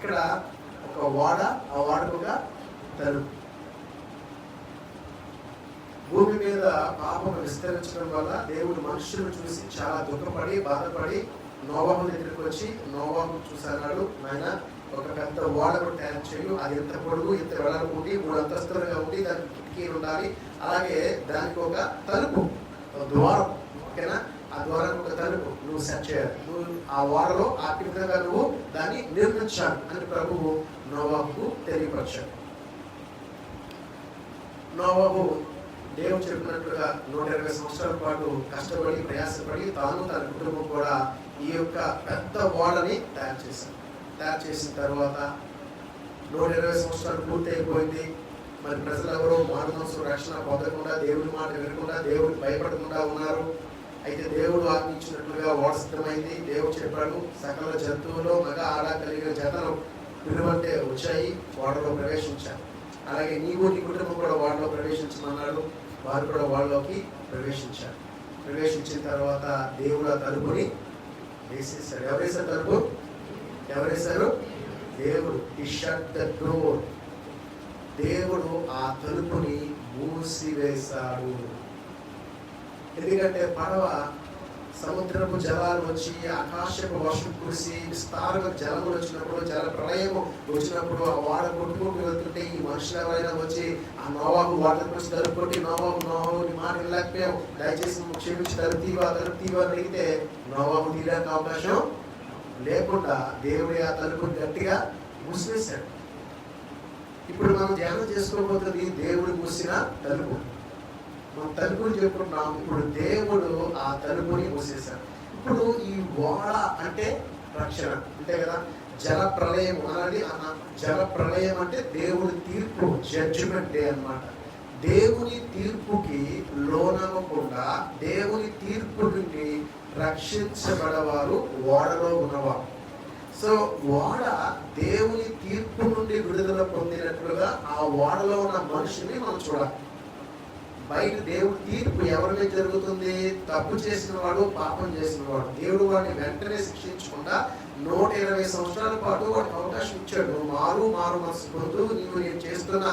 ఇక్కడ ఒక వాడ, ఆ వాడకు ఒక తలుపు. భూమి మీద పాపం విస్తరించడం వల్ల దేవుడు మనుషులను చూసి చాలా దుఃఖపడి బాధపడి నోవాహు దగ్గరికి వచ్చి నోవాహు చూసన్నాడు, నాయన ఒక పెద్ద ఓడను తయారు చేయు, అది ఎంత పొడుగు ఇంత వెడల్పు ఉండి 3 అంతస్తులుగా ఉండి దానికి కిటికీలు ఉండాలి, అలాగే దానికి ఒక తలుపు, ద్వారం, ఓకేనా, ఆ ద్వారానికి ఒక తలుపు నువ్వు సెట్ చేయాలి, నువ్వు ఆ ఓడలో ఆ విధంగా నువ్వు దాన్ని నిర్మించాలి అని ప్రభువు నోవాహుకు తెలియపరిచాడు. నోవాహు దేవుడు చెప్పినట్లుగా 120 సంవత్సరాల పాటు కష్టపడి ప్రయాసపడి తాను తన కుటుంబం కూడా ఈ యొక్క పెద్ద ఓడని తయారు చేశారు. తయారు చేసిన తర్వాత 120 సంవత్సరాలు పూర్తి అయిపోయింది. మరి ప్రజలెవరూ మానవంశం రక్షణ పొందకుండా, దేవుడి మాట వినకుండా, దేవుడికి భయపడకుండా ఉన్నారు. అయితే దేవుడు ఆజ్ఞించినట్లుగా ఓడ సిద్ధమైంది. దేవుడు చెప్పాడు, సకల జంతువులు మగ ఆడ కలిగిన జతలు విలువంటే వచ్చాయి, ఓడలో ప్రవేశించారు. అలాగే నీవు నీ కుటుంబం కూడా వాడలో ప్రవేశించమన్నాడు. వారు కూడా వాళ్ళలోకి ప్రవేశించారు. ప్రవేశించిన తర్వాత దేవుడు ఆ తలుపుని వేసేసారు. ఎవరేసారు తలుపు? ఎవరేసారు? దేవుడు. He shut the door. దేవుడు ఆ తలుపుని మూసివేశాడు. ఎందుకంటే పడవ సముద్రపు జలాలు వచ్చి, ఆకాశపు వర్షం కురిసి, విస్తారంగా జలములు వచ్చినప్పుడు, జల ప్రళయము వచ్చినప్పుడు ఆ వాడ కొట్టుకుంటూ వెళ్తుంటే ఈ మనుషులు ఎవరైనా వచ్చి ఆ నోవాహు వాటర్ వచ్చి తలుపు కొట్టి, నోవాహు నీ మాట వెళ్ళకపోయావు, దయచేసి నువ్వు క్షమించి తలుపు తీవా అని అడిగితే నోవాహు తీయడానికి అవకాశం లేకుండా దేవుడి ఆ తలుపుని గట్టిగా మూసివేశాడు. ఇప్పుడు మనం ధ్యానం చేసుకోబోతుంది దేవుడు మూసిన తలుపు. మనం తలుపుని చెప్పుకుంటున్నాం. ఇప్పుడు దేవుడు ఆ తలుపుని మూసేశాడు. ఇప్పుడు ఈ ఓడ అంటే రక్షణ అంతే కదా. జల ప్రళయం అన్నది, జల ప్రళయం అంటే దేవుడి తీర్పు, జడ్జిమెంట్ డే అన్నమాట. దేవుని తీర్పుకి లోనవ్వకుండా దేవుని తీర్పు నుండి రక్షించబడవారు ఓడలో ఉన్నవారు. సో ఓడ దేవుని తీర్పు నుండి విడుదల పొందినట్లుగా ఆ ఓడలో ఉన్న మనిషిని మనం చూడాలి. బయట దేవుడి తీర్పు ఎవరి మీద జరుగుతుంది? తప్పు చేసిన వాడు, పాపం చేసిన వాడు. దేవుడు వాడిని వెంటనే శిక్షించకుండా 120 సంవత్సరాల పాటు వాడికి అవకాశం ఇచ్చాడు. నువ్వు మారు మనసు పొందు, నీవు నేను చేస్తున్న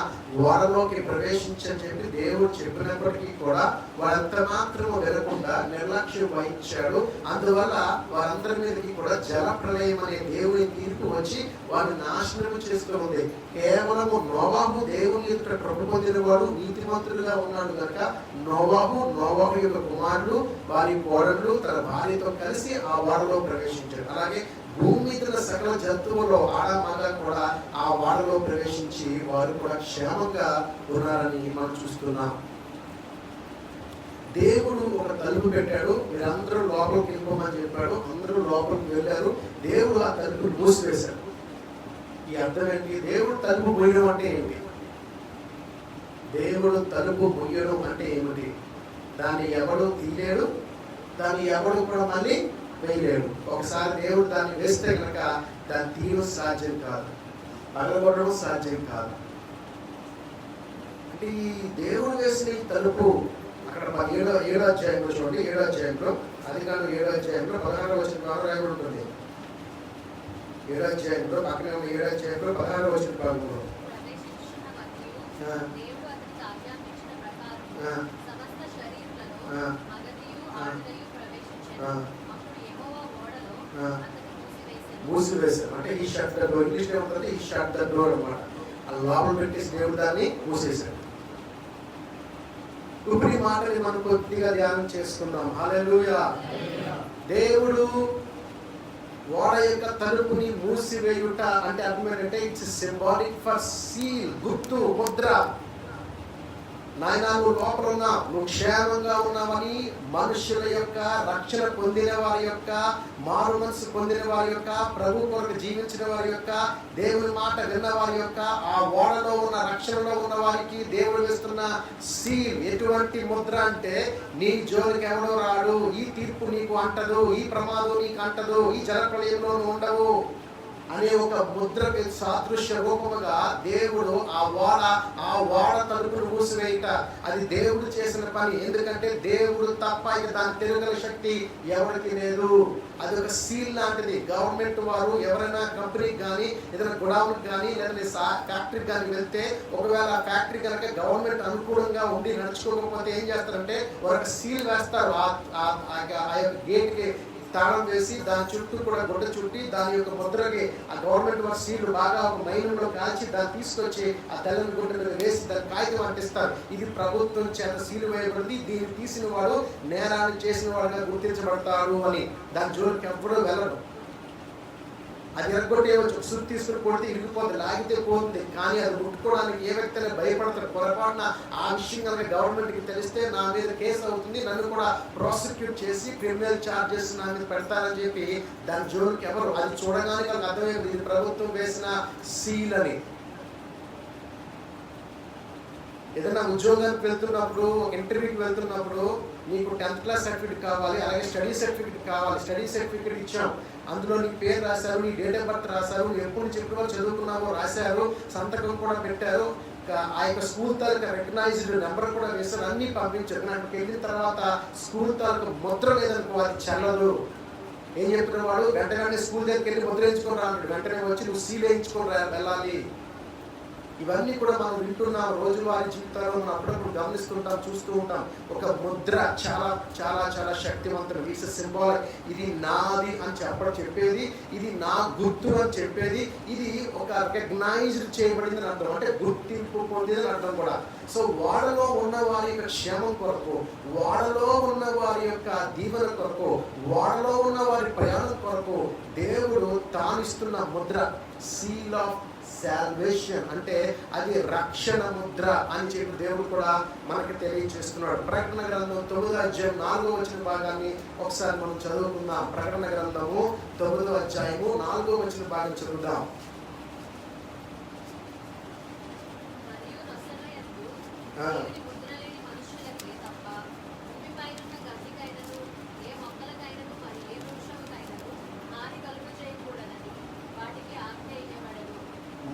ఓడలోకి ప్రవేశించని చెప్పి దేవుడు చెప్పినప్పటికీ కూడా వారంత మాత్రము వినకుండా నిర్లక్ష్యం వహించాడు. అందువల్ల వారందరి మీదకి కూడా జల ప్రళయం అనే దేవుని తీర్పు వచ్చి వారిని నాశనము చేసుకుని కేవలము నోవాహు దేవుని యొక్క కృప పొందినవాడు, నీతిమంతుడుగా ఉన్నాడు కనుక నోవాహు యొక్క కుమారుడు, వారి కోడళ్ళు తన భార్యతో కలిసి ఆ ఓడలో ప్రవేశించాడు. అలాగే భూమి మీద సకల జంతువుల్లో ఆడ మగ కూడా ఆ వాడలో ప్రవేశించి వారు కూడా క్షేమంగా ఉన్నారని మనం చూస్తున్నాం. దేవుడు ఒక తలుపు పెట్టాడు, మీరందరూ లోపలికి వెళ్ళిపోమని చెప్పాడు. అందరూ లోపలికి వెళ్ళారు. దేవుడు ఆ తలుపు మూసివేశాడు. ఈ అర్థం ఏంటి? దేవుడు తలుపు మూయడం అంటే ఏంటి? దేవుడు తలుపు మూయడం అంటే ఏమిటి? దాన్ని ఎవడు తీయలేడు, దాన్ని ఎవడు కూడా మళ్ళీ వేయలేడు. ఒకసారి దేవుడు దాన్ని వేస్తే కనుక దాన్ని తీయడం సాధ్యం కాదు, పగలగొట్టడం సాధ్యం కాదు. అంటే ఈ దేవుడు వేసిన ఈ తలుపు అక్కడ 7వ అధ్యాయంలో చూడండి. 7వ అధ్యాయంలో, అది కాదు 7వ అధ్యాయంలో 16వ వచనం రాయబడి ఉంటుంది. 7వ అధ్యాయంలో పక్కనే ఉన్న 7వ అధ్యాయంలో 16వ వచనం భాగంలో మూసివేశారు. అంటే ఈ షట్ ద డోర్, ఇంగ్లీష్ ఏమంటుంది? ఈ షట్ ద డోర్ అన్నమాట. ఆ లోపల పెట్టేసి దేవుడు దాన్ని మూసేశాడు. ఇప్పుడు ఈ మాటని మనం కొద్దిగా ధ్యానం చేసుకుందాం. హల్లెలూయా. దేవుడు ఓడ యొక్క తలుపుని మూసివేయుట అంటే అర్థం ఏంటంటే ఇట్స్ సింబాలిక్ ఫర్ సీల్, గుర్తు, ముద్ర. నాయన నువ్వు లోపల ఉన్నా, నువ్వు క్షేమంగా ఉన్నావని మనుషుల యొక్క రక్షణ పొందిన వారి యొక్క, మారు మనసు పొందిన వారి యొక్క, ప్రభు కొరకు జీవించిన వారి యొక్క, దేవుని మాట విన్న వారి యొక్క, ఆ ఓడలో ఉన్న రక్షణలో ఉన్న వారికి దేవుడు వేస్తున్న సీల్ ఎటువంటి ముద్ర అంటే నీ జోలికి ఎవడో రాడు, ఈ తీర్పు నీకు అంటదు, ఈ ప్రమాదం నీకు అంటదు, ఈ జలప్రళయంలో నువ్వు ఉండవు. అనే ఒక ముద్రకి సాదృశ్య రూపముగా దేవుడు ఆ వాడ తలుపును మూసివేయట అది దేవుడు చేసిన పని. ఎందుకంటే దేవుడు తప్ప ఇక దాన్ని తిరగల శక్తి ఎవరికి లేదు. అది ఒక సీల్ లాంటిది. గవర్నమెంట్ వారు ఎవరైనా కంపెనీకి కానీ ఏదైనా గుడావుకి కానీ లేదా ఫ్యాక్టరీకి కానీ వెళ్తే ఒకవేళ ఆ ఫ్యాక్టరీ కనుక గవర్నమెంట్ అనుకూలంగా ఉండి నడుచుకోకపోతే ఏం చేస్తారంటే ఒక సీల్ వేస్తారు. ఆ యొక్క గేట్కి తాళం వేసి దాని చుట్టూ కూడా గుడ్డ చుట్టి దాని యొక్క ముద్రకి ఆ గవర్నమెంట్ వారి సీలు బాగా ఒక మైనంలో కాల్చి దాన్ని తీసుకొచ్చి ఆ తెల్లని గుడ్డ మీద వేసి దాని కాగితం అంటిస్తారు. ఇది ప్రభుత్వం చేత సీలు వేయబడింది, దీన్ని తీసిన వాడు నేరాన్ని చేసిన వాడుగా గుర్తించబడతారు అని. దాని జోలికి ఎప్పుడూ వెళ్ళరు. అది ఎరగొట్టేయవచ్చు, సుత్తి తీసుకుని కొడితే ఇరిగిపోతుంది, లాగితే పోతుంది. కానీ అది ముట్టుకోవడానికి ఏ వ్యక్తి అయినా భయపడతారు. పొరపాటున ఆ విషయం కనుక గవర్నమెంట్కి తెలిస్తే నా మీద కేసు అవుతుంది, నన్ను కూడా ప్రాసిక్యూట్ చేసి క్రిమినల్ ఛార్జెస్ నా మీద పెడతారని చెప్పి దాని జోలికి ఎవరు. అది చూడగానే వాళ్ళకి అర్థమైంది ఇది ప్రభుత్వం వేసిన సీల్ అని. ఏదైనా ఉద్యోగానికి వెళ్తున్నప్పుడు, ఇంటర్వ్యూకి వెళ్తున్నప్పుడు నీకు 10th క్లాస్ సర్టిఫికేట్ కావాలి, అలాగే స్టడీ సర్టిఫికేట్ కావాలి. స్టడీ సర్టిఫికేట్ ఇచ్చాం, అందులో నీ పేరు రాశారు, నీ డేట్ ఆఫ్ బర్త్ రాశారు, నువ్వు ఎప్పుడు నుంచి ఎప్పుడు చదువుకున్నావో రాశారు, సంతకం కూడా పెట్టారు, ఆ యొక్క స్కూల్ తాలూకా రికగ్నైజ్డ్ నెంబర్ కూడా వేశారు, అన్నీ పంపించారు. అక్కడికి వెళ్ళిన తర్వాత స్కూల్ తాలూకా ముద్ర లేదనుకో అది చెల్లదు. ఏం చెప్తున్న వాడు వెంటనే స్కూల్ దగ్గరికి వెళ్ళి ముద్ర వేయించుకొని రా, వెంటనే వచ్చి నువ్వు సీల్ వేయించుకొని వెళ్ళాలి. ఇవన్నీ కూడా మనం వింటున్నాం, రోజువారీ జీవితాల్లో మనం అప్పుడప్పుడు గమనిస్తుంటాం, చూస్తూ ఉంటాం. ఒక ముద్ర చాలా చాలా చాలా శక్తివంతం. It's symbol. ఇది నాది అని చెప్పేది, ఇది నా గుర్తు అని చెప్పేది, ఇది ఒక రికగ్నైజ్డ్ చేయబడిందని అర్థం, అంటే గుర్తింపు పొందిందని అర్థం కూడా. సో వాడలో ఉన్న వారి యొక్క క్షేమం కొరకు, వాడలో ఉన్న వారి యొక్క దీవెన కొరకు, వాడలో ఉన్న వారి ప్రయాణం కొరకు దేవుడు తానిస్తున్న ముద్ర సీల్ ఆఫ్ సాల్వేషన్, అంటే అది రక్షణ ముద్ర అని చెప్పి దేవుడు కూడా మనకి తెలియజేస్తున్నాడు. ప్రకటన గ్రంథం 9వ అధ్యాయం 4వ వచన భాగాన్ని ఒకసారి మనం చదువుకుందాం. ప్రకటన గ్రంథము 9వ అధ్యాయము 4వ వచన భాగం చదువుదాం.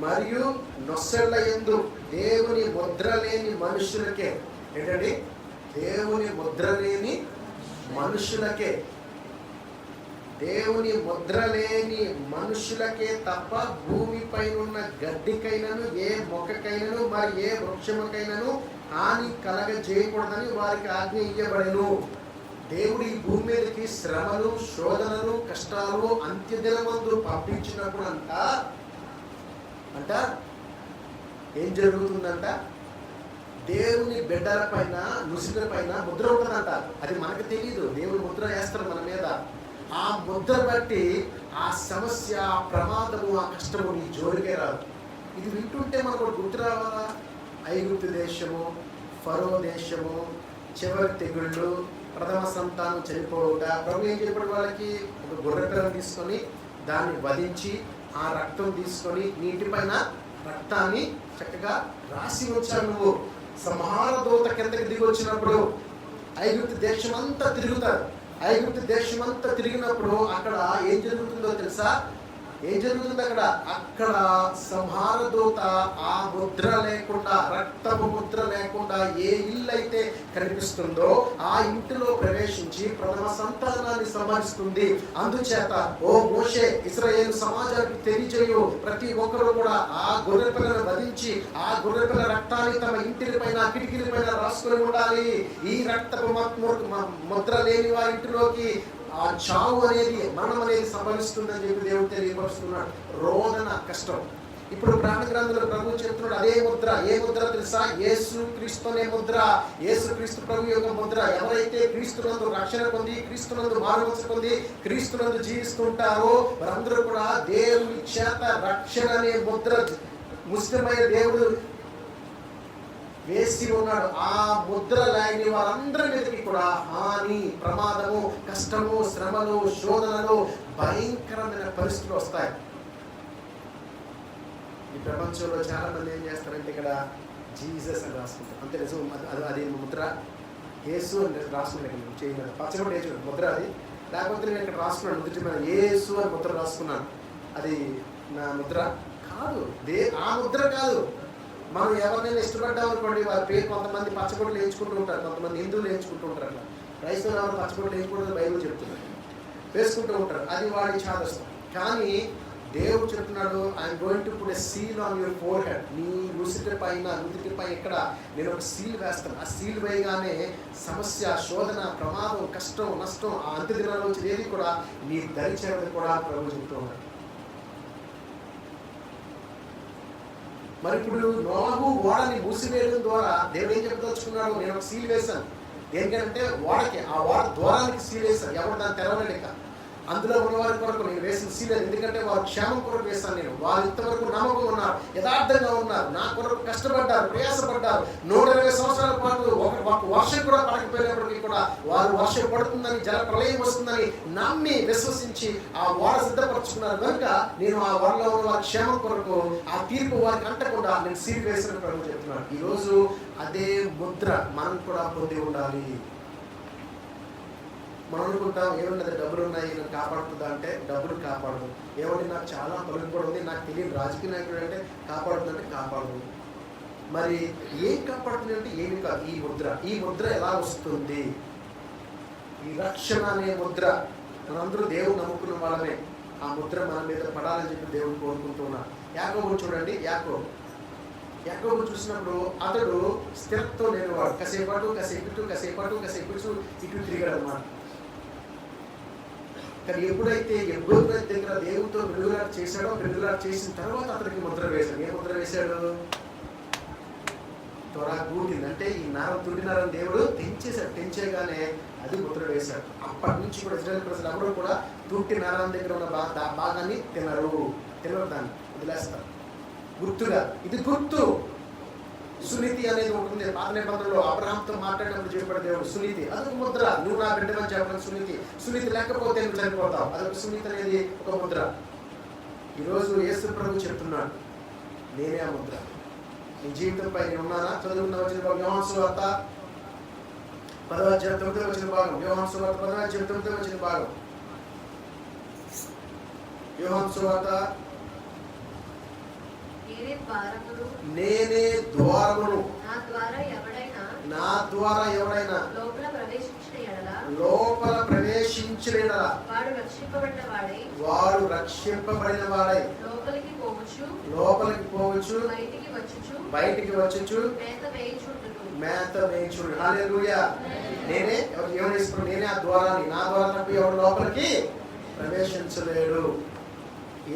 మరియు నొసళ్ళ యందు దేవుని ముద్ర లేని మనుషులకే, ఏంటండి దేవుని ముద్ర లేని మనుషులకే, దేవుని ముద్ర లేని మనుషులకే తప్ప భూమిపైన ఉన్న గడ్డికైనను ఏ మొక్కకైనను మరి ఏ వృక్షముకైనను హాని కలగజేయకూడదని వారికి ఆజ్ఞ ఇయ్యబడెను. దేవుడు ఈ భూమి మీదకి శ్రమలు, శోధనలు, కష్టాలు అంత్యదినమందు పంపించినప్పుడు అంట ఏం జరుగుతుందంట, దేవుని బిడ్డల పైన, నుసుల పైన ముద్ర ఉంటుందంట. అది మనకు తెలియదు, దేవుని ముద్ర వేస్తారు మన మీద. ఆ ముద్ర బట్టి ఆ సమస్య, ఆ ప్రమాదము, ఆ కష్టము నీ జోలికే రాదు. ఇది వింటుంటే మనకు గుర్తు రావాలా? ఐగుప్తు దేశము, ఫరో దేశము, చివరి తెగుళ్ళు, ప్రథమ సంతానం చనిపోవుట. ప్రభు ఏం చెప్పాడు వాళ్ళకి? ఒక గొర్రెపిల్లను తీసుకొని దాన్ని వధించి ఆ రక్తం తీసుకొని నీటిపైన రక్తాన్ని చక్కగా రాసి వచ్చావు. నువ్వు సంహార దూత కిందకి దిగి వచ్చినప్పుడు ఐగుప్తు దేశం అంతా తిరుగుతారు. ఐగుప్తు దేశం అంతా తిరిగినప్పుడు అక్కడ ఏం జరుగుతుందో తెలుసా? ఏం జరుగుతుంది అక్కడ సంహార దూత ఆ ముద్ర లేకుండా, రక్తపు ముద్ర లేకుండా ఏ ఇల్లు అయితే కనిపిస్తుందో ఆ ఇంటిలో ప్రవేశించి ప్రథమ సంతానాన్ని సంహరిస్తుంది. అందుచేత ఓ మోషే, ఇశ్రాయేలు సమాజానికి తెలియజేయు, ప్రతి ఒక్కరు కూడా ఆ గొర్రెపిల్లను వధించి ఆ గొర్రెపిల్ల రక్తాన్ని తమ ఇంటి పైన, కిటికీల పైన రాసుకొని ఉండాలి. ఈ రక్తపు ముద్ర లేని వారి ఇంటిలోకి ఆ చావు అనేది, మరణం అనేది సంభవిస్తుందని చెప్పి దేవుడు తెలియపరుస్తున్నాడు. రోదన, కష్టం. ఇప్పుడు ప్రాణ గ్రంథంలో ప్రభు చెప్తున్నాడు అదే ముద్ర. ఏ ముద్ర తెలుసా? యేసు క్రీస్తు అనే ముద్ర. యేసు క్రీస్తు ప్రభు యొక్క ముద్ర. ఎవరైతే క్రీస్తునందు రక్షణ పొంది, క్రీస్తునందు మారుమనసు పొంది, క్రీస్తునందు జీవిస్తుంటారో వారందరూ కూడా దేవుని చేత రక్షణ అనే ముద్ర ముస్లిమైన దేవుడు వేసి ఉన్నాడు. ఆ ముద్ర లేని వారందరి మీదకి కూడా హాని, ప్రమాదము, కష్టము, శ్రమలు, శోధనలు, భయంకరమైన పరిస్థితులు వస్తాయి. ఈ ప్రపంచంలో చాలా మంది ఏం చేస్తారంటే ఇక్కడ జీసస్ అని రాసుకుంటారు. అంతే నిజం. అది ముద్ర. యేసు అని రాసుకున్నాను, చేయలేదు పచ్చగొట్టు వేసాడు ముద్ర. అది లేకపోతే నేను ఇక్కడ రాసుకున్నాను, నుదుటి మీద యేసు అని ముద్ర రాసుకున్నాను. అది నా ముద్ర కాదు. ఆ ముద్ర కాదు. మనం ఎవరినైనా ఇష్టపడ్డాం అనుకోండి, వారి పేరు కొంతమంది పచ్చబొట్లు వేయించుకుంటూ ఉంటారు, కొంతమంది హిందువులు వేయించుకుంటూ ఉంటారు. అట్లా క్రైస్తవులు ఎవరు పచ్చబొట్లు వేయించుకుంటారు, బైబిల్ చెప్తున్నారు, వేసుకుంటూ ఉంటారు. అది వాడి చాదస్తం. కానీ దేవుడు చెప్తున్నాడు, I'm going to put a seal on your four head. నీ నుసిటి పైన, నుదిటి పైన ఇక్కడ నేను ఒక సీల్ వేస్తాను. ఆ సీల్ వేయగానే సమస్య, శోధన, ప్రమాదం, కష్టం, నష్టం, ఆ అంత్య దినాల్లో వచ్చి ఏది కూడా నీ దరి చేరదు కూడా ప్రభు చెప్తూ ఉన్నాడు. మరి ఇప్పుడు నోహు ఓడని మూసివేయడం ద్వారా దేవుడు ఏం చెప్పదలుచుకున్నాడు? నేను ఒక సీల్ వేశాను. దేనికంటే ఓడకి, ఆ ఓడ ద్వారానికి సీల్ వేశాను. ఎవరు దాన్ని తెరవలేక. అందులో ఉన్న వారి కొరకు నేను వేసిన సీల్. ఎందుకంటే వారు క్షేమం కొరకు వేస్తాను. నేను వారు ఇంతవరకు నమ్మకం ఉన్నారు, యథార్థంగా ఉన్నారు, నా కొరకు కష్టపడ్డారు, ప్రయాసపడ్డారు. 120 సంవత్సరాల పాటు ఒక వర్షం కూడా పడకపోయినప్పటికీ కూడా వారు వర్షం పడుతుందని, జల ప్రళయం వస్తుందని నమ్మి విశ్వసించి ఆ ఓడ సిద్ధపరచుకున్నారు. కనుక నేను ఆ ఓడలో ఉన్న వారి క్షేమం కొరకు, ఆ తీర్పు వారికి అంటకుండా నేను సీల్ వేసిన ప్రభు చెప్తున్నాను. ఈరోజు అదే ముద్ర మనం కూడా పొంది ఉండాలి. మనం అనుకుంటాం, ఏమన్నది డబ్బులు ఉన్నాయి, నేను కాపాడుతుందా అంటే డబ్బులు కాపాడదు. ఏమంటే నాకు చాలా పలుకు కూడా ఉంది, నాకు తెలియదు రాజకీయ నాయకుడు అంటే కాపాడుతుందంటే కాపాడదు. మరి ఏం కాపాడుతుంది అంటే ఏమి కాదు. ఈ ముద్ర ఎలా వస్తుంది? ఈ రక్షణ అనే ముద్ర. మనందరూ దేవుడు నమ్ముకున్న వాళ్ళమే. ఆ ముద్ర మన మీద పడాలని చెప్పి దేవుడు కోరుకుంటూ ఉన్నారు. యాకోబు చూడండి, యాకోబు చూసినప్పుడు అతడు స్థిరత్వం లేనివాడు. కాసేపటు ఇటు తిరిగాడు అన్నమాట. కానీ ఎప్పుడైతే ఎబ్బోదు దగ్గర దేవుడితో విడుదల చేశాడో, విడుదల చేసిన తర్వాత అతనికి ముద్ర వేశాడు. ఏ ముద్ర వేశాడు? త్వర కూడింది. అంటే ఈ నరం, తుండి నరం దేవుడు తెంచేశాడు. తెంచేగానే అది ముద్ర వేశాడు. అప్పటి నుంచి కూడా ఇజ్రాయేల్ ప్రజలు ఎవరు కూడా తుంటి నరం దగ్గర ఉన్న భాగాన్ని తినరు, దాన్ని వదిలేస్తారు. గుర్తుగా, ఇది గుర్తు. సునీతి అనేది ఉంటుంది. పాత నిబంధనలో అబ్రహాంతో మాట్లాడినప్పుడు చెప్పాడు దేవుడు, సునీతి అదొక ముద్ర. నువ్వు నా బిడ్డమని చెప్పడం సునీతి లేకపోతే నువ్వు చనిపోతావు. అదొక సునీతి అనేది ఒక ముద్ర. ఈరోజు యేసు ప్రభు చెప్తున్నాడు, నేనే ఆ ముద్ర. నీ జీవితంపై నేను ఉన్నానా? చదువుకున్న వచ్చిన భాగం యోహాను సువార్త 10వ అధ్యాయం 9వ వచ్చిన భాగం. యోహాను సువార్త 10వ అధ్యాయం 9వ వచ్చిన భాగం. యోహాను సువార్త, నేనే ద్వారమును, నా ద్వారా ఎవడైనా లోపల ప్రవేశించిన యెడల వాడు రక్షింపబడిన వాడై లోపలికి పోవచ్చు, బయటికి వచ్చుచు మేత వేయుచుండు. హల్లెలూయా. నేనే ఆ ద్వారాన్ని. నా ద్వారా తప్ప ఎవడు లోపలికి ప్రవేశించలేడు.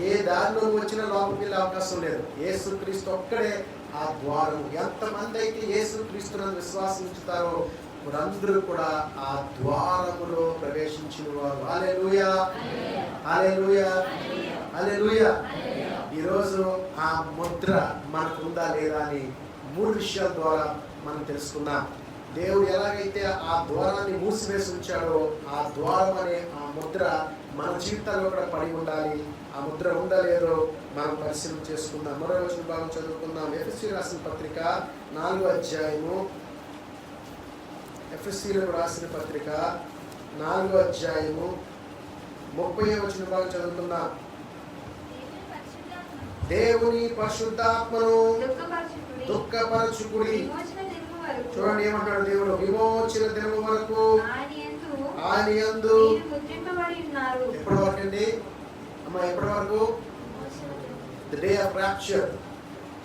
ఏ దారిలో వచ్చినా లోపలికి వెళ్ళే అవకాశం లేదు. యేసుక్రీస్తు ఒక్కడే ఆ ద్వారము. ఎంతమంది అయితే యేసుక్రీస్తును విశ్వాసం ఉంచుతారో వారందరూ కూడా ఆ ద్వారములో ప్రవేశించిన వారు. హల్లెలూయా, హల్లెలూయా, హల్లెలూయా. ఈరోజు ఆ ముద్ర మనకు ఉందా లేదా అని 3 విషయాల ద్వారా మనం తెలుసుకున్నాం. దేవుడు ఎలాగైతే ఆ ద్వారాన్ని మూసివేసి ఉంచాడో, ఆ ద్వారం అనే ఆ ముద్ర మన జీవితాల్లో కూడా పడి ఉండాలి. ఆ ముద్ర ఉందా లేదో మనం పరిశీలన చేసుకుందాం. మరో వచ్చిన భాగం చదువుకుందాం. ఎఫెసీ రాసిన పత్రిక 4వ అధ్యాయము. ఎఫెసీలకు రాసిన పత్రిక 4వ అధ్యాయము 30వ వచ్చిన భాగం చదువుకుందాం. దేవుని పరిశుద్ధాత్మను దుఃఖపరచుకుడి. చూడండి ఏమంటాడు దేవుడు, విమోచన దినము వరకు ఆయన యందు. ఎప్పటి వరకు అండి అమ్మా? ఎప్పటి వరకు? The day of rapture,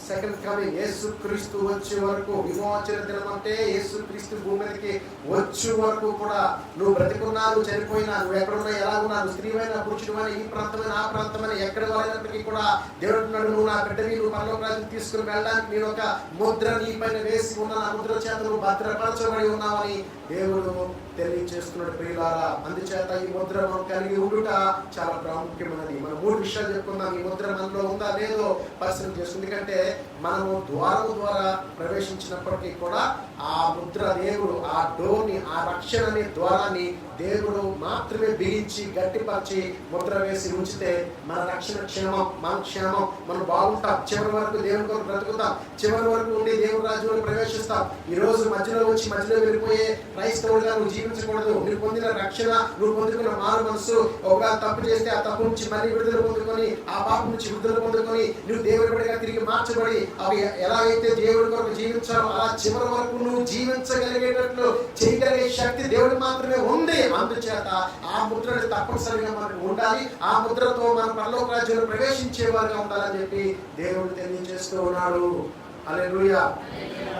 second coming. యేసుక్రీస్తు వచ్చే వరకు. విమోచన దినం అంటే యేసుక్రీస్తు భూమి మీదకి వచ్చే వరకు కూడా నువ్వు బ్రతికున్నా, నువ్వు చనిపోయినా, నువ్వు ఎక్కడున్నా, ఎలా ఉన్నా, నువ్వు స్త్రీవైనా, పురుషుడైనా, ఈ ప్రాంతమైన ఆ ప్రాంతమైన ఎక్కడ వాళ్ళైనప్పటికీ కూడా దేవుడు అంటున్నాడు, నువ్వు నా బిడ్డని, నువ్వు పరలోక రాజ్యం తీసుకుని వెళ్ళడానికి నేను ఒక ముద్ర నీ పైన వేసి ఉన్నా, ఆ ముద్ర చేత నువ్వు భద్రపరచబడి ఉన్నావని దేవుడు తెలియజేస్తున్నాడు. ప్రియులారా, అందుచేత ఈ ముద్ర మనం కలిగి ఉండుట చాలా ప్రాముఖ్యమైనది. మనం 3 విషయాలు చెప్పుకుందాం. ఈ ముద్ర మనలో ఉందా లేదో పరిశీలన చేస్తుంది. ఎందుకంటే మనము ద్వారము ద్వారా ప్రవేశించినప్పటికీ కూడా ఆ ముద్ర దేవుడు ఆ డోర్ని, ఆ రక్షణ అనే ద్వారాన్ని దేవుడు మాత్రమే బిగించి గట్టిపరిచి ముద్ర వేసి ఉంచితే మన రక్షణ క్షేమం, మన క్షేమం, మనం బాగుంటాం. చివరి వరకు దేవుని కొరకు బ్రతుకుతాం, చివరి వరకు ఉండి దేవుని రాజ్యంలో ప్రవేశిస్తాం. ఈ రోజు మధ్యలో వచ్చి మధ్యలో వెళ్ళిపోయే క్రైస్తవుడిగా నువ్వు జీవించకూడదు. నువ్వు పొందిన రక్షణ, నువ్వు పొందుకున్న మారు మనసు, ఒకవేళ తప్పు చేస్తే ఆ తప్పు నుంచి మళ్ళీ విడుదల పొందుకొని, ఆ పాపం నుంచి విడుదల పొందుకొని నువ్వు దేవుడి బిడ్డగా తిరిగి మార్చబడి అవి ఎలాగైతే దేవుడి కొరకు జీవించాలో అలా చివరి వరకు నువ్వు జీవించగలిగేటట్లు చేయగలిగే శక్తి దేవుడు మాత్రమే ఉంది. అందుచేత ఆ ముద్రని తప్పనిసరిగా మనకు ఉండాలి. ఆ ముద్రతో మన పరలోక రాజ్యంలో ప్రవేశించే వారుగా ఉండాలని చెప్పి దేవుడు తెలియజేస్తూ ఉన్నాడు. హల్లెలూయా.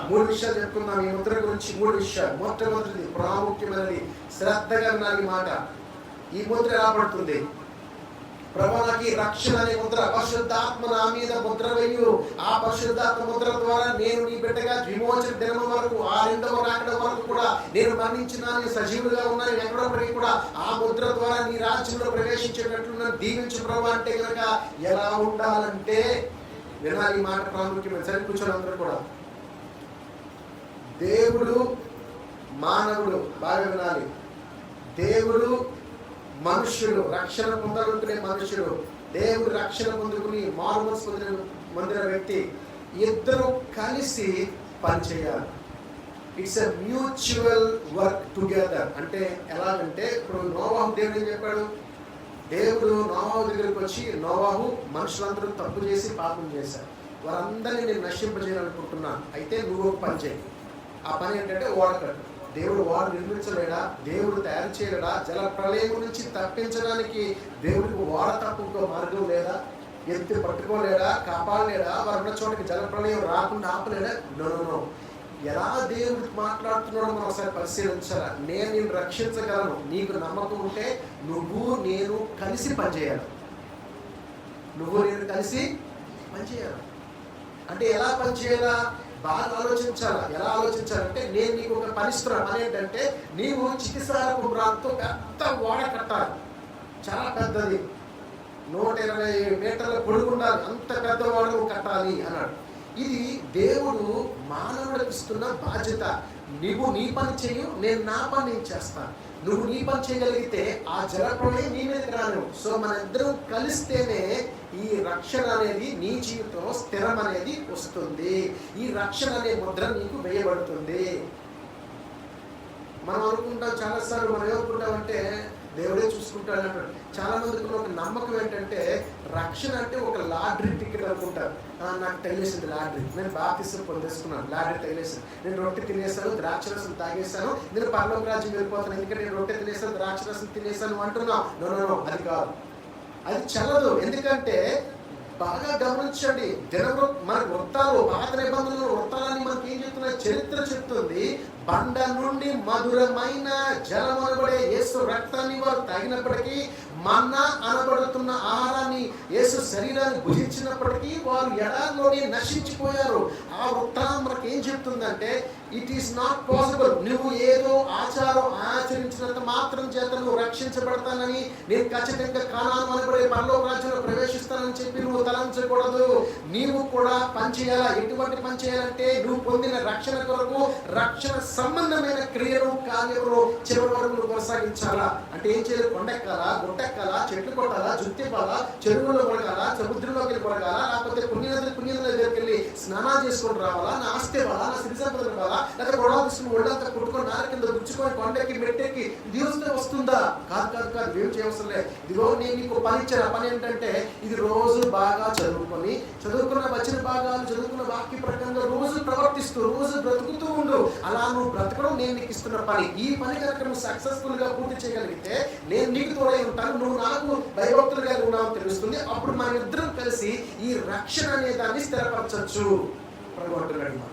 3 విషయాలు చెప్పుకున్నాం ఈ ముద్ర గురించి. 3 విషయాలు. మొట్టమొదటిది, ప్రాముఖ్యమైనది, శ్రద్ధగా వినాలి మాట. ఈ ముద్ర ఎలా పడుతుంది? ప్రభువుకి రక్షణ అనే ముద్ర, పరిశుద్ధాత్మ నా మీద ముద్ర వేయు. ఆ పరిశుద్ధాత్మ ముద్ర ద్వారా నేను నీ బిడ్డగా విమోచన దినం వరకు, ఆ 2వ రాకడ వరకు కూడా నేను మరణించినా, నేను సజీవులుగా ఉన్నాను ఎక్కడొక్కడికి కూడా ఆ ముద్ర ద్వారా నీ రాజ్యంలో ప్రవేశించేటట్లు నన్ను దీవించు ప్రభు అంటే కనుక ఎలా ఉండాలంటే వినాలి మాట. ప్రాముఖ్యమైన సరి కూర్చొని అందరూ కూడా. దేవుడు మానవుడు, బాగా వినాలి. దేవుడు మనుష్యుడు, రక్షణ పొందాలనుకునే మనుష్యుడు, దేవుడు రక్షణ పొందుకుని మారు మనసు పొందిన వ్యక్తి, ఇద్దరు కలిసి పనిచేయాలి. It's a mutual work together. అంటే ఎలాగంటే ఇప్పుడు నోవాహు దేవుడు ఏం చెప్పాడు? దేవుడు నోవాహు దగ్గరికి వచ్చి, నోవాహు మనుషులందరూ తప్పు చేసి పాపం చేశారు, వారందరినీ నేను నశింపజేయాలనుకుంటున్నాను, అయితే నువ్వు ఒక పని చేయి. ఆ పని ఏంటంటే ఓడకట్టు. దేవుడు వాడు నిర్మించలేడా? దేవుడు తయారు చేయలేడా? జల ప్రళయం నుంచి తప్పించడానికి దేవుడికి వాడ తప్ప ఇంకో మార్గం లేదా? ఎత్తి పట్టుకోలేడా? కాపాడలేడా? వారు ఉన్న చోటకి జల ప్రళయం రాకుండా ఆపలేడా? నో. ఎలా దేవుడు మాట్లాడుతున్నాడో మనం ఒకసారి పరిశీలించాలా. నేను నిన్ను రక్షించగలను, నీకు నమ్మకం ఉంటే నువ్వు నేను కలిసి పనిచేయాలి. నువ్వు నేను కలిసి పనిచేయాలి. అంటే ఎలా పనిచేయాలా? బాగా ఆలోచించాలా. ఎలా ఆలోచించాలంటే, నేను నీకు ఒక పని ఇస్తున్నా. పని ఏంటంటే, నీవు చికిత్సాలకు ప్రాంతం పెద్ద ఓడ కట్టాలి, చాలా పెద్దది, 120 మీటర్ల పొడుగు ఉండాలి, అంత పెద్ద ఓడ నువ్వు కట్టాలి అన్నాడు. ఇది దేవుడు మానవుడికి ఇస్తున్న బాధ్యత. నువ్వు నీ పని చేయు, నేను నా పని నేను చేస్తాను. నువ్వు నీ పని చేయగలిగితే ఆ జలప్రళయం నీ మీదకి రాను. సో మన ఇద్దరం కలిస్తేనే ఈ రక్షణ అనేది నీ జీవితంలో స్థిరం అనేది వస్తుంది. ఈ రక్షణ అనే ముద్ర నీకు వేయబడుతుంది. మనం అనుకుంటాం చాలాసార్లు, మనం ఏమనుకుంటామంటే దేవుడే చూసుకుంటాడు అంటాడు. చాలా మందికి ఒక నమ్మకం ఏంటంటే, రక్షణ అంటే ఒక లాటరీ టికెట్ అనుకుంటారు. నాకు తగిలేసింది లాటరీ, నేను బాప్తిసం పొందేసుకున్నాను, లాటరీ తగిలేసింది, నేను రొట్టె తినేసాను, ద్రాక్షరసం తాగేశాను, నేను పరలోక రాజ్యం వెళ్ళిపోతాను, ఎందుకంటే నేను రొట్టె తినేసాను, ద్రాక్షరసం తినేసాను అంటున్నావు. నో, అది కాదు, అది చల్లదు. ఎందుకంటే బాగా గమనించండి, దినము మన వృత్తాలు, పాత నిబంధనలు వృత్తాలని మనకి ఏం చెప్తున్నాయి? చరిత్ర చెప్తుంది. బండ నుండి మధురమైన జలం అనబడే యేసు రక్తాన్ని వారు తాగినప్పటికీ, మన్నా అనబడుతున్న ఆహారాన్ని, యేసు శరీరాన్ని భుజించినప్పటికీ వారు ఎడారిలోనే నశించిపోయారు. ఆ వృత్తానం మనకి ఏం చెప్తుందంటే, ఇట్ ఈస్ నాట్ పాసిబుల్. నువ్వు ఏదో ఆచారం ఆచరించినంత మాత్రం చేత నువ్వు రక్షించబడతానని, నేను ఖచ్చితంగా కానాను అనబడే పరలోక రాజ్యంలో ప్రవేశిస్తానని చెప్పి నువ్వు తలంచకూడదు. నీవు కూడా పని చేయాలా. ఎటువంటి పని చేయాలంటే, నువ్వు పొందిన రక్షణ కొరకు రక్షణ సంబంధమైన క్రియలు, కార్యములు చివరి వరకు నువ్వు కొనసాగించాలా. అంటే ఏం చేయాలి? కొండెక్కాలా, గుట్టెక్కాలా, చెట్లు కొట్టాలా, జుత్తిపాలా, చెరువులో కొడగాలా, సముద్రంలోకి వెళ్ళి కొడగాలా, లేకపోతే పుణ్యనదుల దగ్గరికి వెళ్ళి స్నానాలు చేసుకొని రావాలా, నా ఆస్తి ఇవ్వాలా, నా సిరి సంపదలు ఇవ్వాలా, లేకపోతే గొడవ తీసుకుని ఒళ్ళంతా కొట్టుకొని నార కింద గుచ్చుకొని కొండెక్కి మెట్టెక్కి దివస్తే వస్తుందా? కాదు, ఏం చేయవసరం లేదు. ఇదిగో నేను నీకు పని ఇచ్చిన పని ఏంటంటే, ఇది రోజు బాగా చదువుకున్న వచ్చిన భాగాలు, చదువుకున్న వాక్య ప్రకారంగా రోజు ప్రవర్తిస్తూ, రోజు బ్రతుకుతూ ఉండు. అలా నువ్వు బ్రతకడం నేను నీకు ఇస్తున్న పని. ఈ పని కనుక నువ్వు సక్సెస్ఫుల్ గా పూర్తి చేయగలిగితే నేను నీకు తోడై ఉంటాను, నువ్వు నాకు భయభక్తులుగా ఉన్నావు తెలుస్తుంది. అప్పుడు మన ఇద్దరం కలిసి ఈ రక్షణ అనే దాన్ని స్థిరపరచచ్చు ప్రగొట్టున్నాడు.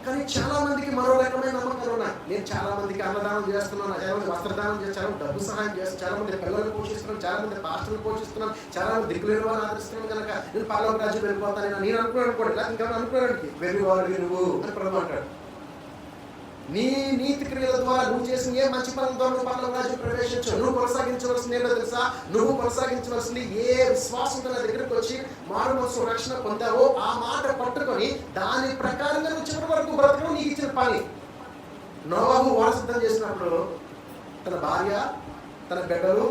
కానీ చాలా మందికి మరో రకమైన నమ్మకాలు ఉన్నాయి. నేను చాలా మందికి అన్నదానం చేస్తున్నాను, చాలా మంది వస్త్రదానం చేస్తాను, డబ్బు సహాయం చేస్తాను, చాలా మంది పిల్లలను పోషిస్తున్నాను, చాలా మంది పాస్టర్లు పోషిస్తున్నాను, చాలా మంది దిక్కులేని వారిని ఆదరిస్తున్నాను, కనుక నేను పరలోక రాజ్యం వెళ్ళిపోతాను నేను అనుకున్నాను అనుకోండి, ఇంకా అనుకున్నానికి వెళ్ళిపోవాలి నువ్వు అని ప్రభు అంటాడు. నీ నీతి క్రియల ద్వారా నువ్వు చేసిన ఏ మంచి పనుల ద్వారా నువ్వు పరలోక రాజ్యం ప్రవేశించవు. నువ్వు కొనసాగించవలసింది ఏంటో తెలుసా? నువ్వు కొనసాగించవలసింది ఏ విశ్వాసంతో నా దగ్గరికి వచ్చి మారు మనసు రక్షణ పొందావో ఆ మాట పట్టుకొని దాని ప్రకారంగా నువ్వు చివరి వరకు బ్రతకడం నీకు ఇచ్చిన పని. నోవాహు ఓడ సిద్ధం చేసినప్పుడు తన భార్య తన బిడ్డలు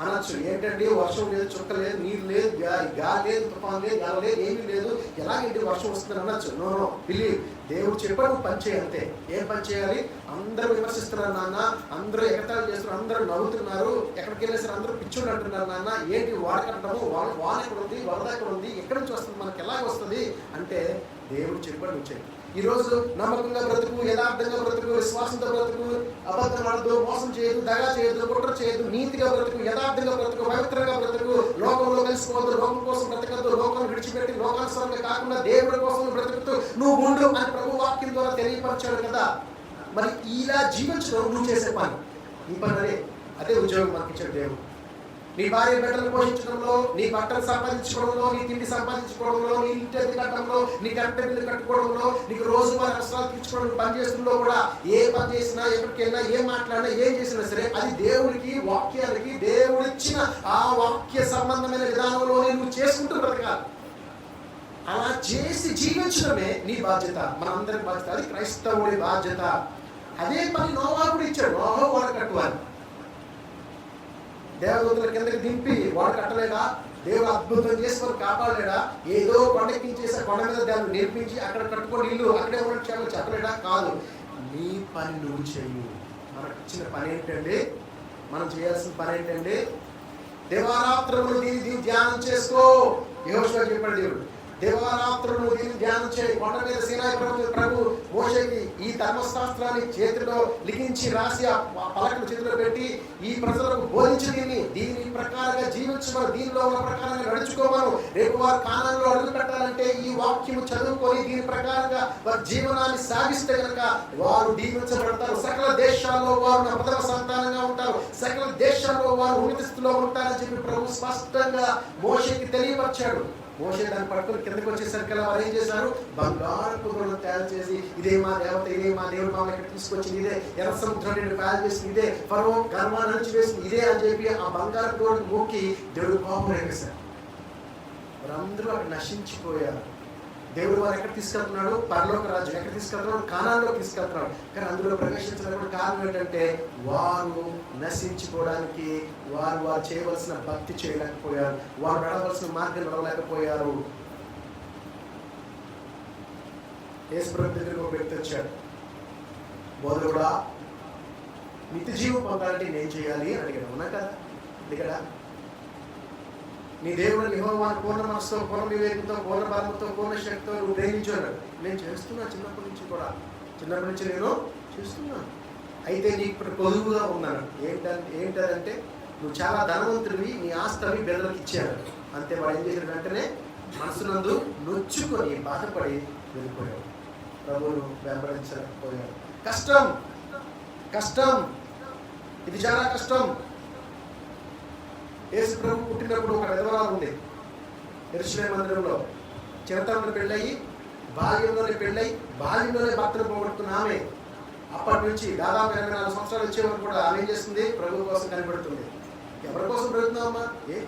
అనొచ్చు, ఏంటండి వర్షం లేదు, చుక్క లేదు, నీరు లేదు, గాలి లేదు, తుఫాన్ లేదు, గాలి లేదు, ఏమీ లేదు, ఎలాగంటే వర్షం వస్తుందని అనొచ్చు. నో బిలీవ్, దేవుడు చెప్పాడు పని చేయి అంతే. ఏం పని చేయాలి? అందరూ విమర్శిస్తున్నారు నాన్న, అందరూ ఎగతాళి చేస్తున్నారు, అందరూ నవ్వుతున్నారు, ఎక్కడికి వెళ్ళేసారు అందరూ పిచ్చోళ్ళు అంటున్నారు నాన్న, ఏంటి వాడ కట్టడము, వాన ఎక్కడ ఉంది, వరద ఎక్కడ ఉంది, ఎక్కడి నుంచి వస్తుంది, మనకి ఎలాగ వస్తుంది అంటే దేవుడు చెప్పాడు నువ్వు చేయి. ఈరోజు నమ్మకంగా బ్రతుకు, యథార్థంగా బ్రతుకు, విశ్వాసంతో బ్రతుకు, అబద్ధం ఆడదు, మోసం చేయదు, దగా చేయదు, కుట్ర చేయదు, నీతిగా బ్రతుకు, యథార్థంగా బ్రతుకు, పవిత్రంగా బ్రతుకు, లోకంలో కలిసిపోవద్దు, లోకం కోసం బ్రతకద్దు, లోకం విడిచిపెట్టి లోకానుసారంగా కాకుండా దేవుడి కోసం బ్రతుకుతూ నువ్వు ఉండు అని ప్రభు వాక్యం ద్వారా తెలియపరచాడు కదా. మరి ఇలా జీవించడం నువ్వు చేసే పని, నీ పని అదే ఉద్యోగం మనకి ఇచ్చాడు దేవుడు. నీ భార్య బిడ్డలను పోషించడంలో, నీ బట్టలు సంపాదించుకోవడంలో, నీ తిండి సంపాదించుకోవడంలో, నీ ఇంటి అద్దె కట్టడంలో, నీ కరెంట్ బిల్లు కట్టుకోవడంలో, నీకు రోజువారీ అవసరాలు తీర్చుకోవడం, పని చేస్తుందో కూడా ఏ పని చేసినా, ఎక్కడికి వెళ్ళినా, ఏం మాట్లాడినా, ఏం చేసినా సరే అది దేవుడికి, వాక్యానికి, దేవుడిచ్చిన ఆ వాక్య సంబంధమైన విధానంలోనే నువ్వు చేసుకుంటూ బ్రతకాలి. అలా చేసి జీవించడమే నీ బాధ్యత, మనందరి బాధ్యత. అది క్రైస్తవుడి బాధ్యత. అదే పని నోవాహు కూడా ఇచ్చాడు. నోవాహు వాడ కట్టువాలి, దేవదూతల కిందకి దింపి వాడు కట్టలేడా? దేవుడు అద్భుతం చేసి వారు కాపాడలేడా? ఏదో కొండెక్కించేసి కొండ మీద దాన్ని నేర్పించి అక్కడ కట్టుకొని ఇల్లు అక్కడే ఉండొచ్చామని చెప్పలేడా? కాదు, నీ పని నువ్వు చెయ్యి. మనకు ఇచ్చిన పని ఏంటండి? మనం చేయాల్సిన పని ఏంటండి? దివారాత్రములు దీన్ని ధ్యానం చేసుకో. యెహోషువ చెప్పాడు దేవుడు, దివారాత్రులు దీన్ని ధ్యానం చేయి. కొండ మీద సీనాయి ప్రభు మోషేకి ఈ ధర్మశాస్త్రాన్ని చేతిలో లిఖించి రాసి ఆ పలకలు చేతిలో పెట్టి ఈ ప్రజలకు బోధించి దీని ప్రకారంగా జీవించమని, దీనిలో ఉన్న ప్రకారంగా నడుచుకోమను. రేపు వారు కానానులో అడుగు పెట్టాలంటే ఈ వాక్యము చదువుకొని దీని ప్రకారంగా వారి జీవనాన్ని సాగిస్తే కనుక వారు దీవించబడతారు. సకల దేశాల్లో వారు నా ప్రథమ సంతానంగా ఉంటారు, సకల దేశాల్లో వారు ఉన్నత స్థితిలో ఉంటారని చెప్పి ప్రభు స్పష్టంగా మోషేకి తెలియపరిచాడు. మోషే దాన్ని పట్టుకుని కిందకి వచ్చేసరికి వారు ఏం చేశారు? బంగారపు గుణం తయారు చేసి, ఇదే మా దేవత, ఇదే మా దేవుడు మమ్మల్ని ఇక్కడ తీసుకొచ్చింది, ఇదే ఎర్ర సముద్రం తయారు చేసింది, ఇదే ఫరో గర్వాన్ని అణిచివేసింది, ఇదే అని చెప్పి ఆ బంగారపు గుణం మోకి దేవుడు కోపం రేపేశారు. వారందరూ అక్కడ నశించిపోయారు. దేవుడు వారు ఎక్కడ తీసుకెళ్తున్నాడు? పరలోక రాజ్యం. ఎక్కడ తీసుకెళ్తున్నాడు? కానాన్లో తీసుకెళ్తున్నాడు. కానీ అందులో ప్రవేశించడానికి కారణం ఏంటంటే వారు నశించుకోవడానికి, వారు చేయవలసిన భక్తి చేయలేకపోయారు, వారు నడవలసిన మార్గం నడవలేకపోయారు. యేసు ప్రభు దగ్గరికి ఒక వ్యక్తి వచ్చాడు, బోధకుడా నిత్య జీవం పొందాలంటే నేను చేయాలి అని అడిగాడు. అవునా కదా? అడిగాడా? నీ దేవుడు యెహోవాను పూర్ణ మనసుతో, పూర్ణ వివేకంతో, పూర్ణ బలంతో, పూర్ణ శక్తితో నువ్వు ప్రేమించాడు. నేను చేస్తున్నా, చిన్నప్పటి నుంచి కూడా, చిన్నప్పటి నుంచి నేను చేస్తున్నాను. అయితే నీకు ఇప్పుడు పొదువుగా ఉన్నాను. ఏంటంటే నువ్వు చాలా ధనవంతుడివి, నీ ఆస్తి బిడ్డలకు ఇచ్చాడు. అంతే. వాడు ఏం చేశాడు? వెంటనే మనసునందు నొచ్చుకొని బాధపడి వెళ్ళిపోయాడు. ప్రభువును వెంబడించలేకపోయాడు. కష్టం, కష్టం, ఇది చాలా కష్టం. యేసు ప్రభు పుట్టినప్పుడు ఒక విధవరాలు ఉంది యెరూషలేము మందిరంలో. చిన్నతనంలో పెళ్ళయి, బాల్యంలోనే పెళ్ళయి, బాల్యంలోనే భర్తను పోగొట్టుకున్న ఆమె అప్పటి నుంచి దాదాపు 24 సంవత్సరాలు వచ్చేవారు కూడా ఆమె ఏం చేస్తుంది? ప్రభు కోసం కనిపెడుతుంది. ఎవరి కోసం పెడుతున్నావమ్మా?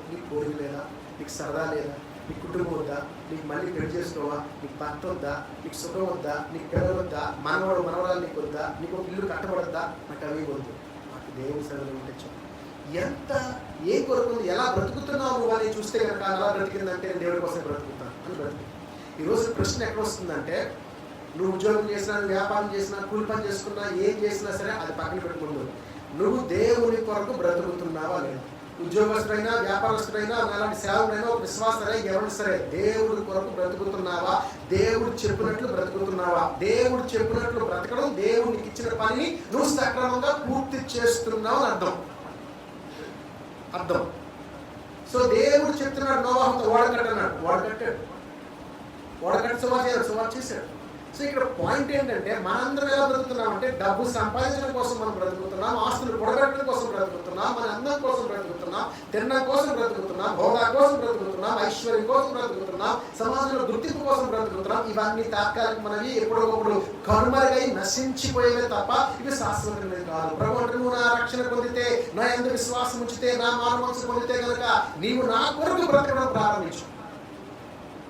నీకు కోరిక లేదా? నీకు సరదా లేదా? నీకు కుటుంబం వద్దా? నీకు మళ్ళీ పెళ్లి చేసుకోవా? నీకు భర్త వద్దా? నీకు సుఖం వద్దా? నీకు పిల్లలు వద్దా? మనవాడు మనవరాలు నీకు వద్దా? నీకు ఒక ఇల్లు కట్టబడద్దా? నాకు అవి వద్దు. నాకు దేవుని సరళ ఉంటే ఎంత ఏ కొరకు ఎలా బ్రతుకుతున్నావు నువ్వు అని చూస్తే కనుక అలా బ్రతికిందంటే దేవుడి కోసం బ్రతుకుతాను అని బ్రతుకు. ఈరోజు ప్రశ్న ఎక్కడ వస్తుందంటే, నువ్వు ఉద్యోగం చేసినా, వ్యాపారం చేసినా, కూలి పని చేసుకున్నా, ఏం చేసినా సరే అది పక్కన పెట్టుకుంటూ నువ్వు దేవుని కొరకు బ్రతుకుతున్నావా లేదు? ఉద్యోగస్తుడైనా, వ్యాపారస్తుడైనా, అలాంటి సేవకుడైనా, ఒక విశ్వాసరైనా, ఎవరు సరే దేవుడి కొరకు బ్రతుకుతున్నావా? దేవుడు చెప్పినట్లు బ్రతుకుతున్నావా? దేవుడు చెప్పినట్లు బ్రతకడం, దేవుడికి ఇచ్చిన పనిని నువ్వు సక్రమంగా పూర్తి చేస్తున్నావు అని అర్థం. సో దేవుడు చెప్తున్నాడు నోవాహుతో, వాడు కట్టన్నాడు, వాడు కట్టాడు, వాడు కట్టి సువార్ చేశాడు. సో ఇక్కడ పాయింట్ ఏంటంటే మనందరం ఎలా బ్రతుకుతున్నాం అంటే డబ్బు సంపాదించడం కోసం మనం బ్రతుకుతున్నాం, ఆస్తులు కూడబెట్టడం కోసం బ్రతుకుతున్నాం, మన అందం కోసం బ్రతుకుతున్నాం, తినడం కోసం బ్రతుకుతున్నాం, హోదా కోసం బ్రతుకుతున్నాం, ఐశ్వర్యం కోసం బ్రతుకుతున్నాం, సమాజంలో గుర్తింపు కోసం బ్రతుకుతున్నాం. ఇవన్నీ తాత్కాలికమైనవి, ఎప్పుడొకప్పుడు కనుమరుగై నశించిపోయేవే తప్ప ఇవి శాశ్వతమైనవి కాదు. ప్రభు అంటే నువ్వు నా రక్షణ పొందితే, నా యందు విశ్వాసం ఉంచితే, నా మానవంశం పొందితే కనుక నీవు నా కొరకు బ్రతకడం ప్రారంభించు.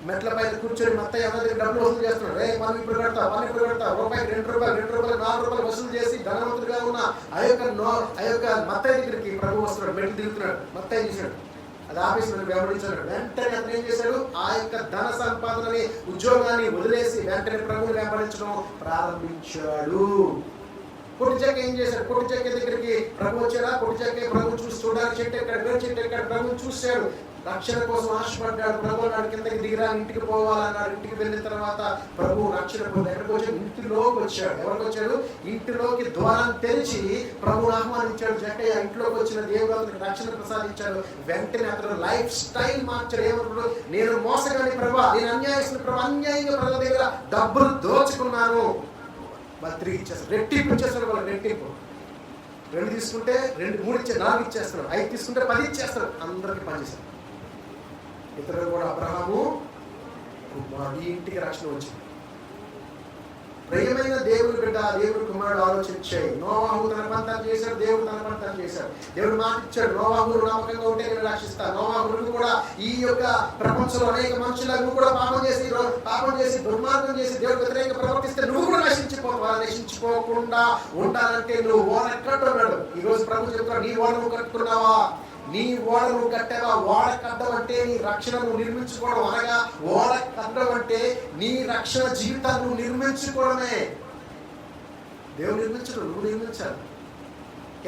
మెట్ల పైన కూర్చొని మత్తయ్య అన్న దగ్గర డబ్బులు వసూలు చేస్తున్నాడు. మనం ఇప్పుడు కడతావు రూపాయికి 2 రూపాయలు 4 రూపాయలు వసూలు చేసి ధనవంతుడిగా ఉన్న ఆ యొక్క మత్తయ్య దగ్గరికి ప్రభు వస్తున్నాడు, మెట్లు దిగుతున్నాడు. మత్తయ్య చూశాడు, అది ఆఫీస్ వెంబడించాడు. వెంటనే అతను ఏం చేశాడు, ఆ యొక్క ధన సంపాదనని, ఉద్యోగాన్ని వదిలేసి వెంటనే ప్రభుని వెంబడించడం ప్రారంభించాడు. కొట్టి చెక్క ఏం చేశాడు, కొట్టి చెక్క దగ్గరికి ప్రభు వచ్చాడా, కొట్టి చెక్క ప్రభు చూడడానికి చెట్టు ఎక్కడ ప్రభుని చూశాడు. రక్షణ కోసం ఆశపడ్డాడు. ప్రభు నాడు కిందకి దిగిరా, ఇంటికి పోవాలన్నాడు. ఇంటికి వెళ్ళిన తర్వాత ప్రభు రక్షణ పొంది ఎక్కడికి వచ్చాడు, ఇంటిలోకి వచ్చాడు. ఎవరికి వచ్చాడు, ఇంటిలోకి ద్వారం తెరిచి ప్రభుని ఆహ్వానించాడు. జక్కయ్య ఇంట్లోకి వచ్చిన దేవుడు అతనికి రక్షణ ప్రసాదించాడు. వెంటనే అతను లైఫ్ స్టైల్ మార్చాడు. ఏమన్నాడు, నేను మోసగాని ప్రభా, నేను అన్యాయస్తున్న ప్రభా, అన్యాయంగా ప్రజల దగ్గర డబ్బులు దోచుకున్నాను, మరి తిరిగి ఇచ్చేస్తాడు. రెట్టింపు ఇచ్చేస్తాడు. వాళ్ళు రెట్టింపు 2 తీసుకుంటే 2, 3 ఇచ్చే 4 ఇచ్చేస్తాడు, 5 తీసుకుంటే 10 ఇచ్చేస్తాడు. అందరికి పనిచేస్తాడు. ఇతరులు కూడా అబ్రహాము కుమారుడు, ఇంటికి రక్షణ వచ్చింది. ప్రియమైన దేవుని బిడ్డ, దేవుని కుమారుడు ఆలోచించాయి. నోవాహు తన పంతాన్ని చేశాడు, దేవుడు తన పంతాన్ని చేశాడు. దేవుడు మాట ఇచ్చాడు, నోవాహు నమ్మకంగా ఉంటే నేను రక్షిస్తాను. నోవాహు కూడా ఈ యొక్క ప్రపంచంలో అనేక మనుషులు నువ్వు కూడా పాపం చేసి దుర్మార్గం చేసి దేవుడు వ్యతిరేకంగా ప్రవర్తిస్తే నువ్వు కూడా నశించిపోకుండా ఉండాలంటే నువ్వు ఓడ కట్టున్నాడు. ఈ రోజు ప్రభు చెప్తున్నాడు, నీ ఓడ నువ్వు కట్టుకున్నావా, నీ ఓడ నువ్వు కట్టావా? ఓడ కట్టడం అంటే నీ రక్షణ నువ్వు నిర్మించుకోవడం, అనగా ఓడ కట్టడం అంటే నీ రక్షణ జీవితాన్ని నువ్వు నిర్మించుకోవడమే. దేవుడు నిర్మించడు, నువ్వు నిర్మించాలి.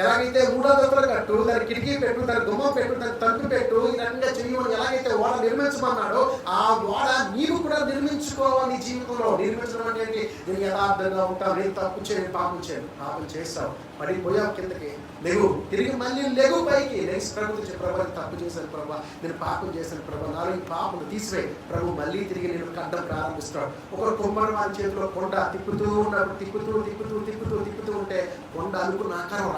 ఎలాగైతే 3వ అంతస్తులో కట్టు, దాని కిటికీ పెట్టు, దాని గుమ్మం పెట్టు, దాని తలుపు పెట్టు, ఈ రకంగా చెయ్యమని ఎలాగైతే ఓడ నిర్మించమన్నాడో ఆ ఓడ నీవు కూడా నిర్మించుకోవాలి. నీ జీవితంలో నిర్మించడం అంటే నేను యథార్థంగా ఉంటావు, నేను తప్పు చేయను, పాపం చేస్తావు, పడిపోయావు కిందకి, లేవు, తిరిగి మళ్ళీ లేవు పైకి. నెక్స్ట్ ప్రభుత్వం ప్రభు తప్పు చేశాను ప్రభా, నేను పాపం చేశాను ప్రభా, నాలో ఈ పాపను తీసివేయి. ప్రభు మళ్ళీ తిరిగి నేను కట్టడం ప్రారంభిస్తాడు. ఒకరు కుమ్మరి వారి చేతిలో కొండ తిప్పుతూ ఉన్నాడు. తిప్పుతూ ఉంటే కొండ అనుకున్న ఆకారం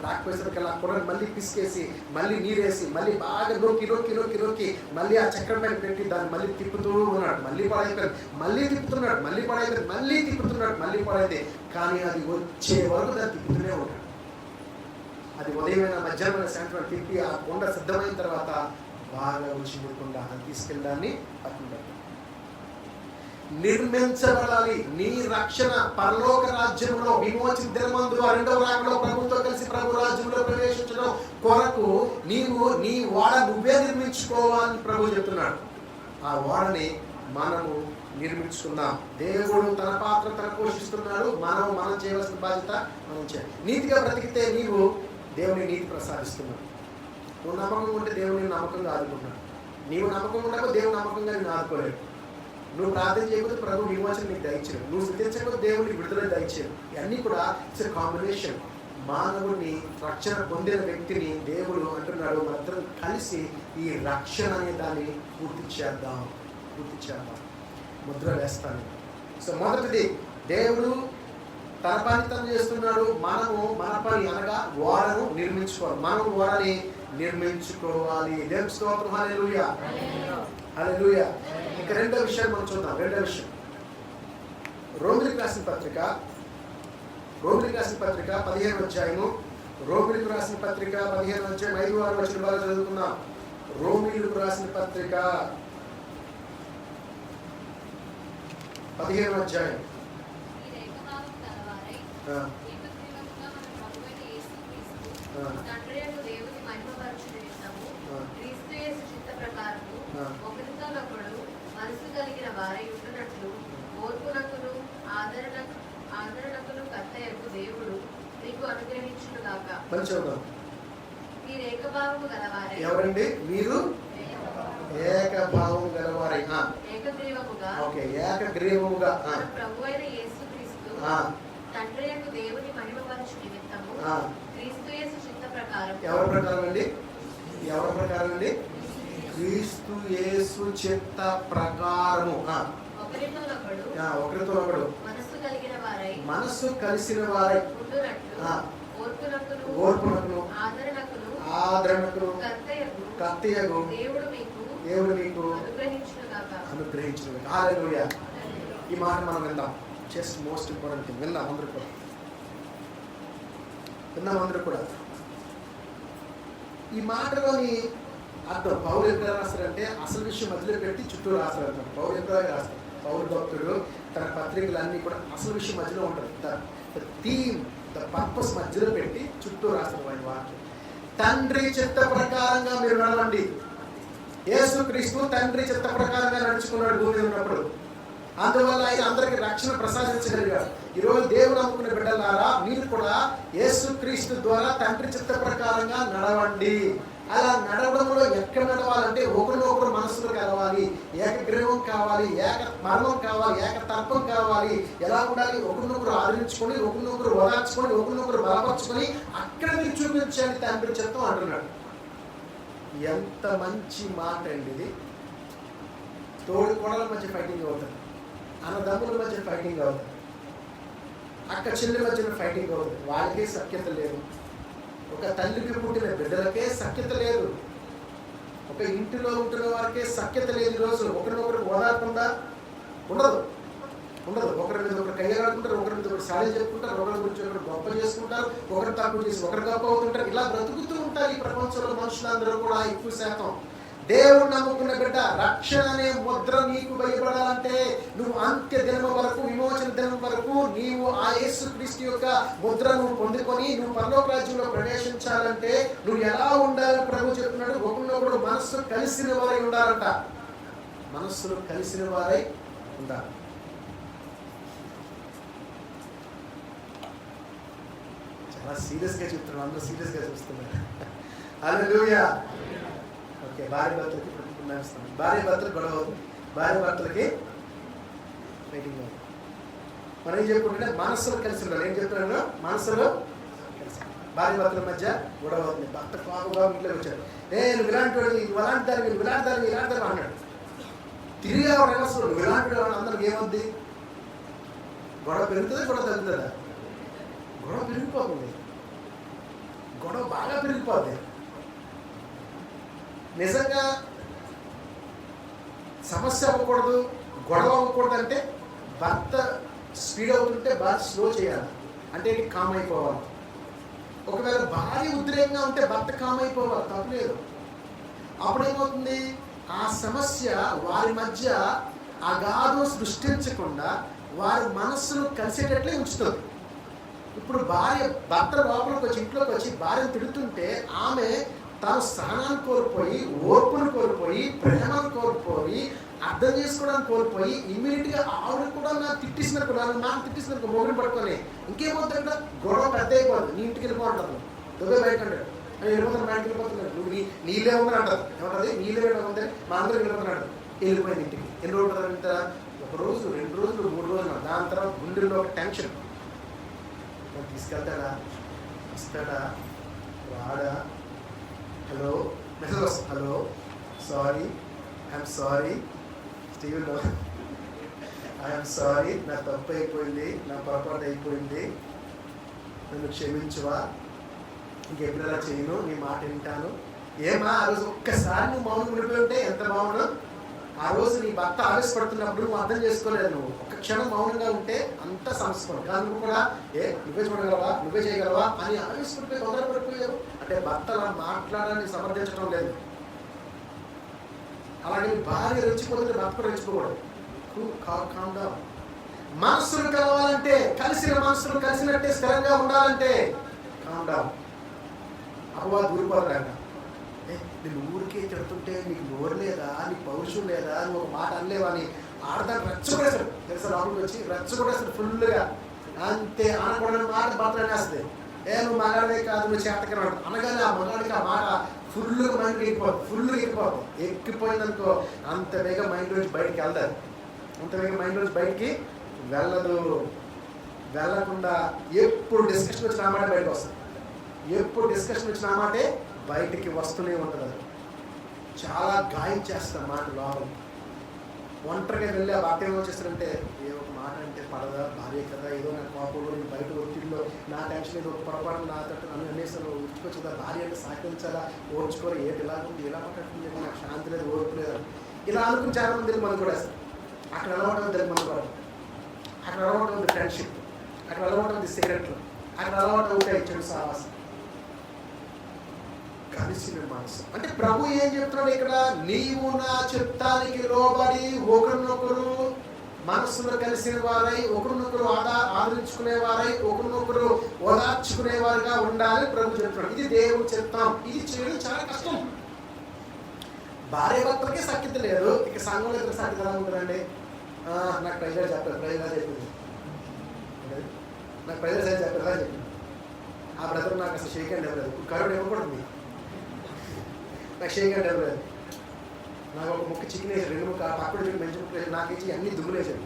రాకపోయేసరికి అలా కొండను మళ్ళీ పిసికేసి, మళ్ళీ నీరేసి, మళ్ళీ బాగా నొక్కి మళ్ళీ ఆ చక్రం పైన పెట్టి దాన్ని మళ్ళీ తిప్పుతూ ఉన్నాడు. మళ్ళీ పడైపోయింది, మళ్ళీ తిప్పుతున్నాడు, మళ్ళీ పడైంది. కానీ అది వచ్చే వరకు దాన్ని తిప్పుతూనే ఉన్నాడు. అది ఉదయమైన మధ్యాహ్నం సాయంత్రం తిప్పి ఆ కొండ సిద్ధమైన తర్వాత బాగా వచ్చింది కొండ, అని తీసుకెళ్ళడాన్ని పట్టుకుంటాడు. నిర్మించబడాలి. నీ రక్షణ పరలోక రాజ్యంలో విమోచన దినమందు 2వ రాకడలో ప్రభుతో కలిసి ప్రభు రాజ్యంలో ప్రవేశించడం కొరకు నీవు నీ ఓడ నువ్వే నిర్మించుకోవాలని ప్రభు చెప్తున్నాడు. ఆ ఓడని మనము నిర్మించుకుందాం. దేవుడు తన పాత్ర తన పోషిస్తున్నాడు. మనం చేయవలసిన బాధ్యత మనం చేయాలి. నీతిగా బ్రతికితే నీవు దేవుని నీతి ప్రసాదిస్తున్నాడు. నువ్వు నమ్మకంగా ఉంటే దేవుని నమ్మకంగా ఆదుకుంటున్నాడు. నీవు నమ్మకం ఉండక దేవుని నమ్మకంగా నేను ఆదుకోలేడు. నువ్వు ప్రార్థన చేయకపోతే ప్రభు విమోచన నీకు దయచేయడు. నువ్వు స్థుతించకపోతే దేవుడికి విడుదల దయచేయడు. ఇవన్నీ కూడా ఇట్స్ కాంబినేషన్. మానవుడిని రక్షణ పొందిన వ్యక్తిని దేవుడు అంటున్నాడు, మనందరం కలిసి ఈ రక్షణ అనే దాన్ని పూర్తి చేద్దాం. ముద్ర వేస్తాను. సో మొదటిది, దేవుడు తన పని తను చేస్తున్నాడు. మనము మన పని అనగా ఓడను నిర్మించుకోవాలి. మనం ఓడని నిర్మించుకోవాలి. దేవుని స్తోత్రం. హల్లెలూయా. ఇక 2వ విషయం మనం చూద్దాం. 2వ విషయం, రోమిలికి రాసిన పత్రిక 15వ అధ్యాయము. రోమిలికి రాసిన పత్రిక 15వ అధ్యాయం 5-6 వచనం బాగా చదువుకున్నాం. రోమిలికి రాసిన పత్రిక 15వ అధ్యాయం. మనసు కలిగిన వారై ఉంటున్నట్లు ఓర్పునకును ఆదరణకును కర్తయ్యకు దేవుడు మీకు అనుగ్రహించునుగాక. మీరు ఏకభావము గలవారై. ఎవరండి మీరు? ఏకభావం గలవారై, ఏకగ్రీవముగా ప్రభువైన యేసుక్రీస్తు తండ్రి యొక్క దేవుని మహిమపరచు నిమిత్తము క్రీస్తు యేసు చిత్త ప్రకారం. ఎవరి ప్రకారం అండి? క్రీస్తు యేసు చిత్త ప్రకారము. ఒకరితో ఒకడు మనస్సు కలిసిన వారై ఓర్పునకును ఆదరణకును కర్తయ్యకు దేవుడు మీకు అనుగ్రహించును. హల్లెలూయా. ఈ మాట మనం విందాం. Just most important thing. విందాం అందరూ కూడా. ఈ మాటలోని అర్థం పౌలు ఎక్కడ రాస్తారంటే అసలు విషయం మధ్యలో పెట్టి చుట్టూ రాస్తారు. పౌలు ఎక్కడ రాస్తారు? పౌలు భక్తుడు తన పత్రికలన్నీ కూడా అసలు విషయం మధ్యలో ఉంటుంది. ద థీమ్, ద పర్పస్ మధ్యలో పెట్టి చుట్టూ రాస్తారు వాడి వాక్యం. తండ్రి చిత్త ప్రకారంగా మీరు నడవండి. యేసుక్రీస్తు తండ్రి చిత్త ప్రకారంగా నడుచుకున్నాడు భూమి ఉన్నప్పుడు. అందువల్ల ఆయన అందరికీ రక్షణ ప్రసాదించగలిగాడు. ఈరోజు దేవుడు నమ్ముకునే బిడ్డలారా, మీరు కూడా యేసుక్రీస్తు ద్వారా తండ్రి చిత్త ప్రకారంగా నడవండి. అలా నడవడంలో ఎక్కడ నడవాలంటే ఒకరినొకరు మనసులు కలవాలి, ఏకగ్రీవం కావాలి, ఏక మర్మం కావాలి, ఏక తర్పం కావాలి. ఎలా ఉండాలి? ఒకరినొకరు ఆదరించుకొని, ఒకరినొకరు ఓదార్చుకొని, ఒకరినొకరు బలపరుచుకొని అక్కడ మీరు చూపించాలి తండ్రి చిత్తం అంటున్నాడు. ఎంత మంచి మాట అండి ఇది. తోడు కోడల మధ్య ఫైటింగ్ అవుతుంది, అన్నదమ్ముల మధ్య ఫైటింగ్ అవుతుంది, అక్క చెల్లి మధ్యన ఫైటింగ్ అవుతుంది. వాళ్ళకే సఖ్యత లేదు. ఒక తల్లికి పుట్టిన బిడ్డలకే సఖ్యత లేదు. ఒక ఇంటిలో ఉంటున్న వారికే సఖ్యత లేదు. ఈరోజు ఒకరినొకరు ఓదార్పుందా? ఉండదు. ఒకరి మీద ఒకరు కయ్యాడుకుంటారు, ఒకరి మీద ఒకరు సాడీ చెప్పుకుంటారు, ఒకరి గురించి ఒకరు గొప్ప చేసుకుంటారు, ఒకరు తక్కువ చేసి ఒకరు గొప్ప అవుతుంటారు. ఇలా బ్రతుకుతూ ఉంటారు ఈ ప్రపంచంలో మనుషులందరూ కూడా. ఎక్కువ శాతం దేవుడు నమ్ముకున్న బిడ్డ, రక్షణ అనే ముద్ర నీకు భయపడాలంటే నువ్వు అంత్య దినం వరకు, విమోచన దినం వరకు నీవు ఆ యేసుక్రీస్తు యొక్క ముద్రను పొందుకొని నువ్వు పరలోక రాజ్యంలో ప్రవేశించాలంటే నువ్వు ఎలా ఉండాలని ప్రభు చెప్తున్నాడు. ఒకరినొకడు మనస్సు కలిసిన వారై ఉండాలంట. మనస్సులు కలిసిన వారై ఉండాలి. చాలా సీరియస్గా చెప్తున్నాను, అందరూ సీరియస్గా చూస్తున్నారు. హల్లెలూయా. ఓకే, భార్య భర్తలకి ప్రతిష్ఠిస్తాను. భార్య భర్తలు గొడవ అవుతుంది, భార్య భర్తలకి రైటింగ్ అవుతుంది. మనం ఏం చెప్పుకుంటే మనస్సులు కలిసి ఉండాలి. ఏం చెప్తున్నాను? మనస్సులు కలిసి. భార్య భర్తల మధ్య గొడవ అవుతుంది. భర్త కాకుగా ఇంట్లోకి వచ్చాడు. నువ్వు ఇలాంటి వాడు, నువ్వు ఇలాంటి దాన్ని, నువ్వు ఇలాంటి దాన్ని, ఇలాంటి దాన్ని అన్నాడు. తిరిగి ఆవిడ రివర్స్, నువ్వు ఇలాంటి వాడు అందరికి ఏమవుద్ది? గొడవ పెరుగుతుందా, గొడవ తగ్గుతుందా? గొడవ పెరిగిపోతుంది. గొడవ బాగా పెరిగిపోతుంది. నిజంగా సమస్య అవ్వకూడదు, గొడవ అవ్వకూడదు అంటే భర్త స్పీడ్ అవుతుంటే భార్య స్లో చేయాలి. అంటే కామ్ అయిపోవాలి. ఒకవేళ భార్య ఉద్రేకంగా ఉంటే భర్త కామ్ అయిపోవాలి, తప్పలేదు. అప్పుడేమవుతుంది? ఆ సమస్య వారి మధ్య అగాధం సృష్టించకుండా వారి మనస్సును కలిసేటట్లే ఉంచుతుంది. ఇప్పుడు భర్త లోపలికి వచ్చి, ఇంట్లోకి వచ్చి భార్యను తిడుతుంటే ఆమె తాను సహనాన్ని కోల్పోయి, ఓర్పును కోల్పోయి, ప్రేమను కోల్పోయి, అర్థం చేసుకోవడానికి కోల్పోయి ఇమ్మీడియట్గా ఆవిడ కూడా నాకు తిట్టేసినట్టు, నాకు తిట్టేసినట్టు మొగుడిని పట్టుకొని ఇంకేమవుతుంది? ఇక్కడ గొడవ పెద్ద అయిపోతుంది. నీ ఇంటికి వెళ్ళిపోంటారు, దుబాయ్ బయట అంటాడు, వెళ్ళిపోతాను, బయటకు వెళ్ళిపోతున్నాడు, నువ్వు నీళ్ళే ఉందని అంటారు. ఏమంటుంది? నీళ్ళే ఉందని మా అందరూ వెళ్ళిపోతున్నాడు. వెళ్ళిపోయింది ఇంటికి. ఎన్ని రోజులు ఇంత? 1 రోజు, 2 రోజులు, 3 రోజులు. దాని తర్వాత గుండెల్లో ఒక టెన్షన్. తీసుకెళ్తాడా, వస్తాడా, రాడా? హలో, మెసేజ్ వస్తుంది. Hello, sorry, I'm sorry Steven, I'm sorry, నా తప్పు అయిపోయింది, నా పొరపాటు అయిపోయింది, నన్ను క్షమించువా, ఇంకెప్పుడైనా చేయను, నీ మాట వింటాను. ఏమా ఆ రోజు ఒక్కసారి నువ్వు మౌనం ఉండిపోయి ఉంటే ఎంత బాగుండు. ఆ రోజు నీ భర్త ఆవేశపడుతున్నప్పుడు నువ్వు అర్థం చేసుకోలేదు. నువ్వు ఒక్క క్షణం మౌనంగా ఉంటే అంత సమస్య. కానీ నువ్వు కూడా నువ్వే చూడగలవా, నువ్వే చేయగలవా అని ఆవేశపడిపోయి తొందరపడిపోయావు. అంటే భర్త అలా మాట్లాడాలని సమర్థించడం లేదు. అలాగే భార్య రెచ్చిపోతుంటే భర్త కూడా రెచ్చిపోకూడదు. మనస్సులు కలవాలంటే, కలిసిన మనస్సులు కలిసినట్టే స్థిరంగా ఉండాలంటే కామ్ డౌన్. అపవాది దూరిపోతాడు. నేను ఊరికే తిడుతుంటే నీకు నోరు లేదా, నీకు పౌరుషం లేదా, నువ్వు ఒక మాట అనలేవా అని ఆడదాన్ని రెచ్చగొడేస్తాడు. తెలుసా? లోపలికి వచ్చి రెచ్చగొడేస్తాడు ఫుల్గా. అంతే అనకూడని మాట భర్త అనేస్తుంది. నువ్వు మగాడివే కాదు, నువ్వు చేతకరా అనగానే ఆ మగాడికి ఆ మాట ఫుల్గా మైండ్ ఎక్కిపోతుంది. ఎక్కిపోయిందనుకో అంత వేగ మైండ్ నుంచి బయటికి వెళ్తారు. అంత వేగ మైండ్ నుంచి బయటికి వెళ్ళకుండా ఎప్పుడు డిస్కషన్ వచ్చిన ఆ మాట బయటకు వస్తుంది. ఎప్పుడు డిస్కషన్ వచ్చిన ఆ మాటే బయటికి వస్తూనే ఉంటుంది. అది చాలా గాయం చేస్తాం మాట లోపల. ఒంటరిగా వెళ్ళి ఆ భర్త ఏమో చేస్తారంటే ఏ ఒక మాట అంటే పడదా, భార్య కదా, ఏదో నా కోపంలో నేను బయట ఒత్తిడిలో నా టెన్షన్ ఏదో పొరపాటు నా తట్టు నన్ను అనేసాను ఉచ్చుకొచ్చిందా, భార్య అంటే సాధించాలా, ఓర్చుకోవాలి, ఏంటి ఇలా ఉంది, ఇలా మాట్లాడుతుంది, నాకు శాంతి లేదు, ఓర్పు లేదు, ఇలా అనుకుని చాలా మంది మనం కూడా వేస్తాం. అక్కడ అలవాటు ఉంది మనం కూడా, అక్కడ అలవాటు ఉంది ఫ్రెండ్షిప్, అక్కడ అలవాటు ఉంది సిగరెట్లు, అక్కడ అలవాటు అవుతాయి చెడు సావాసం. కలిసిన మనసు అంటే ప్రభు ఏం చెప్తున్నాడు ఇక్కడ, నీవు నా చిత్తానికి లోబడి ఒకరినొకరు మనస్సులో కలిసిన వారై, ఒకరినొకరు ఆదరించుకునే వారై, ఒకరినొకరు ఓదార్చుకునేవారుగా ఉండాలి ప్రభు చెప్తున్నాడు. ఇది దేవుడు చిత్తం. ఇది చేయడం చాలా కష్టం. భార్య భర్తలకే సఖ్యత లేదు, ఇక సంఘంలో ఇద్దరు సఖ్యత ఎలా ఉంటుందండి? నాకు ప్రైజర్ చెప్పారు, ప్రైజర్ చెప్పింది, నాకు ప్రైజర్ సైజ్ చెప్పారు చెప్పింది. ఆ బ్రదర్ నాకు అసలు షేక్ హ్యాండ్ ఇవ్వలేదు, కరుడు ఇవ్వకూడదు, నాకు షేక్ హ్యాండ్ ఇవ్వలేదు. నాకు ఒక ముక్క చికెన్ వేసాడు, 2 ముక్క పక్కడు చికెన్ మంచి ముక్క వేసాడు, నాకు ఇచ్చి అన్ని దుమ్ములు వేసాడు,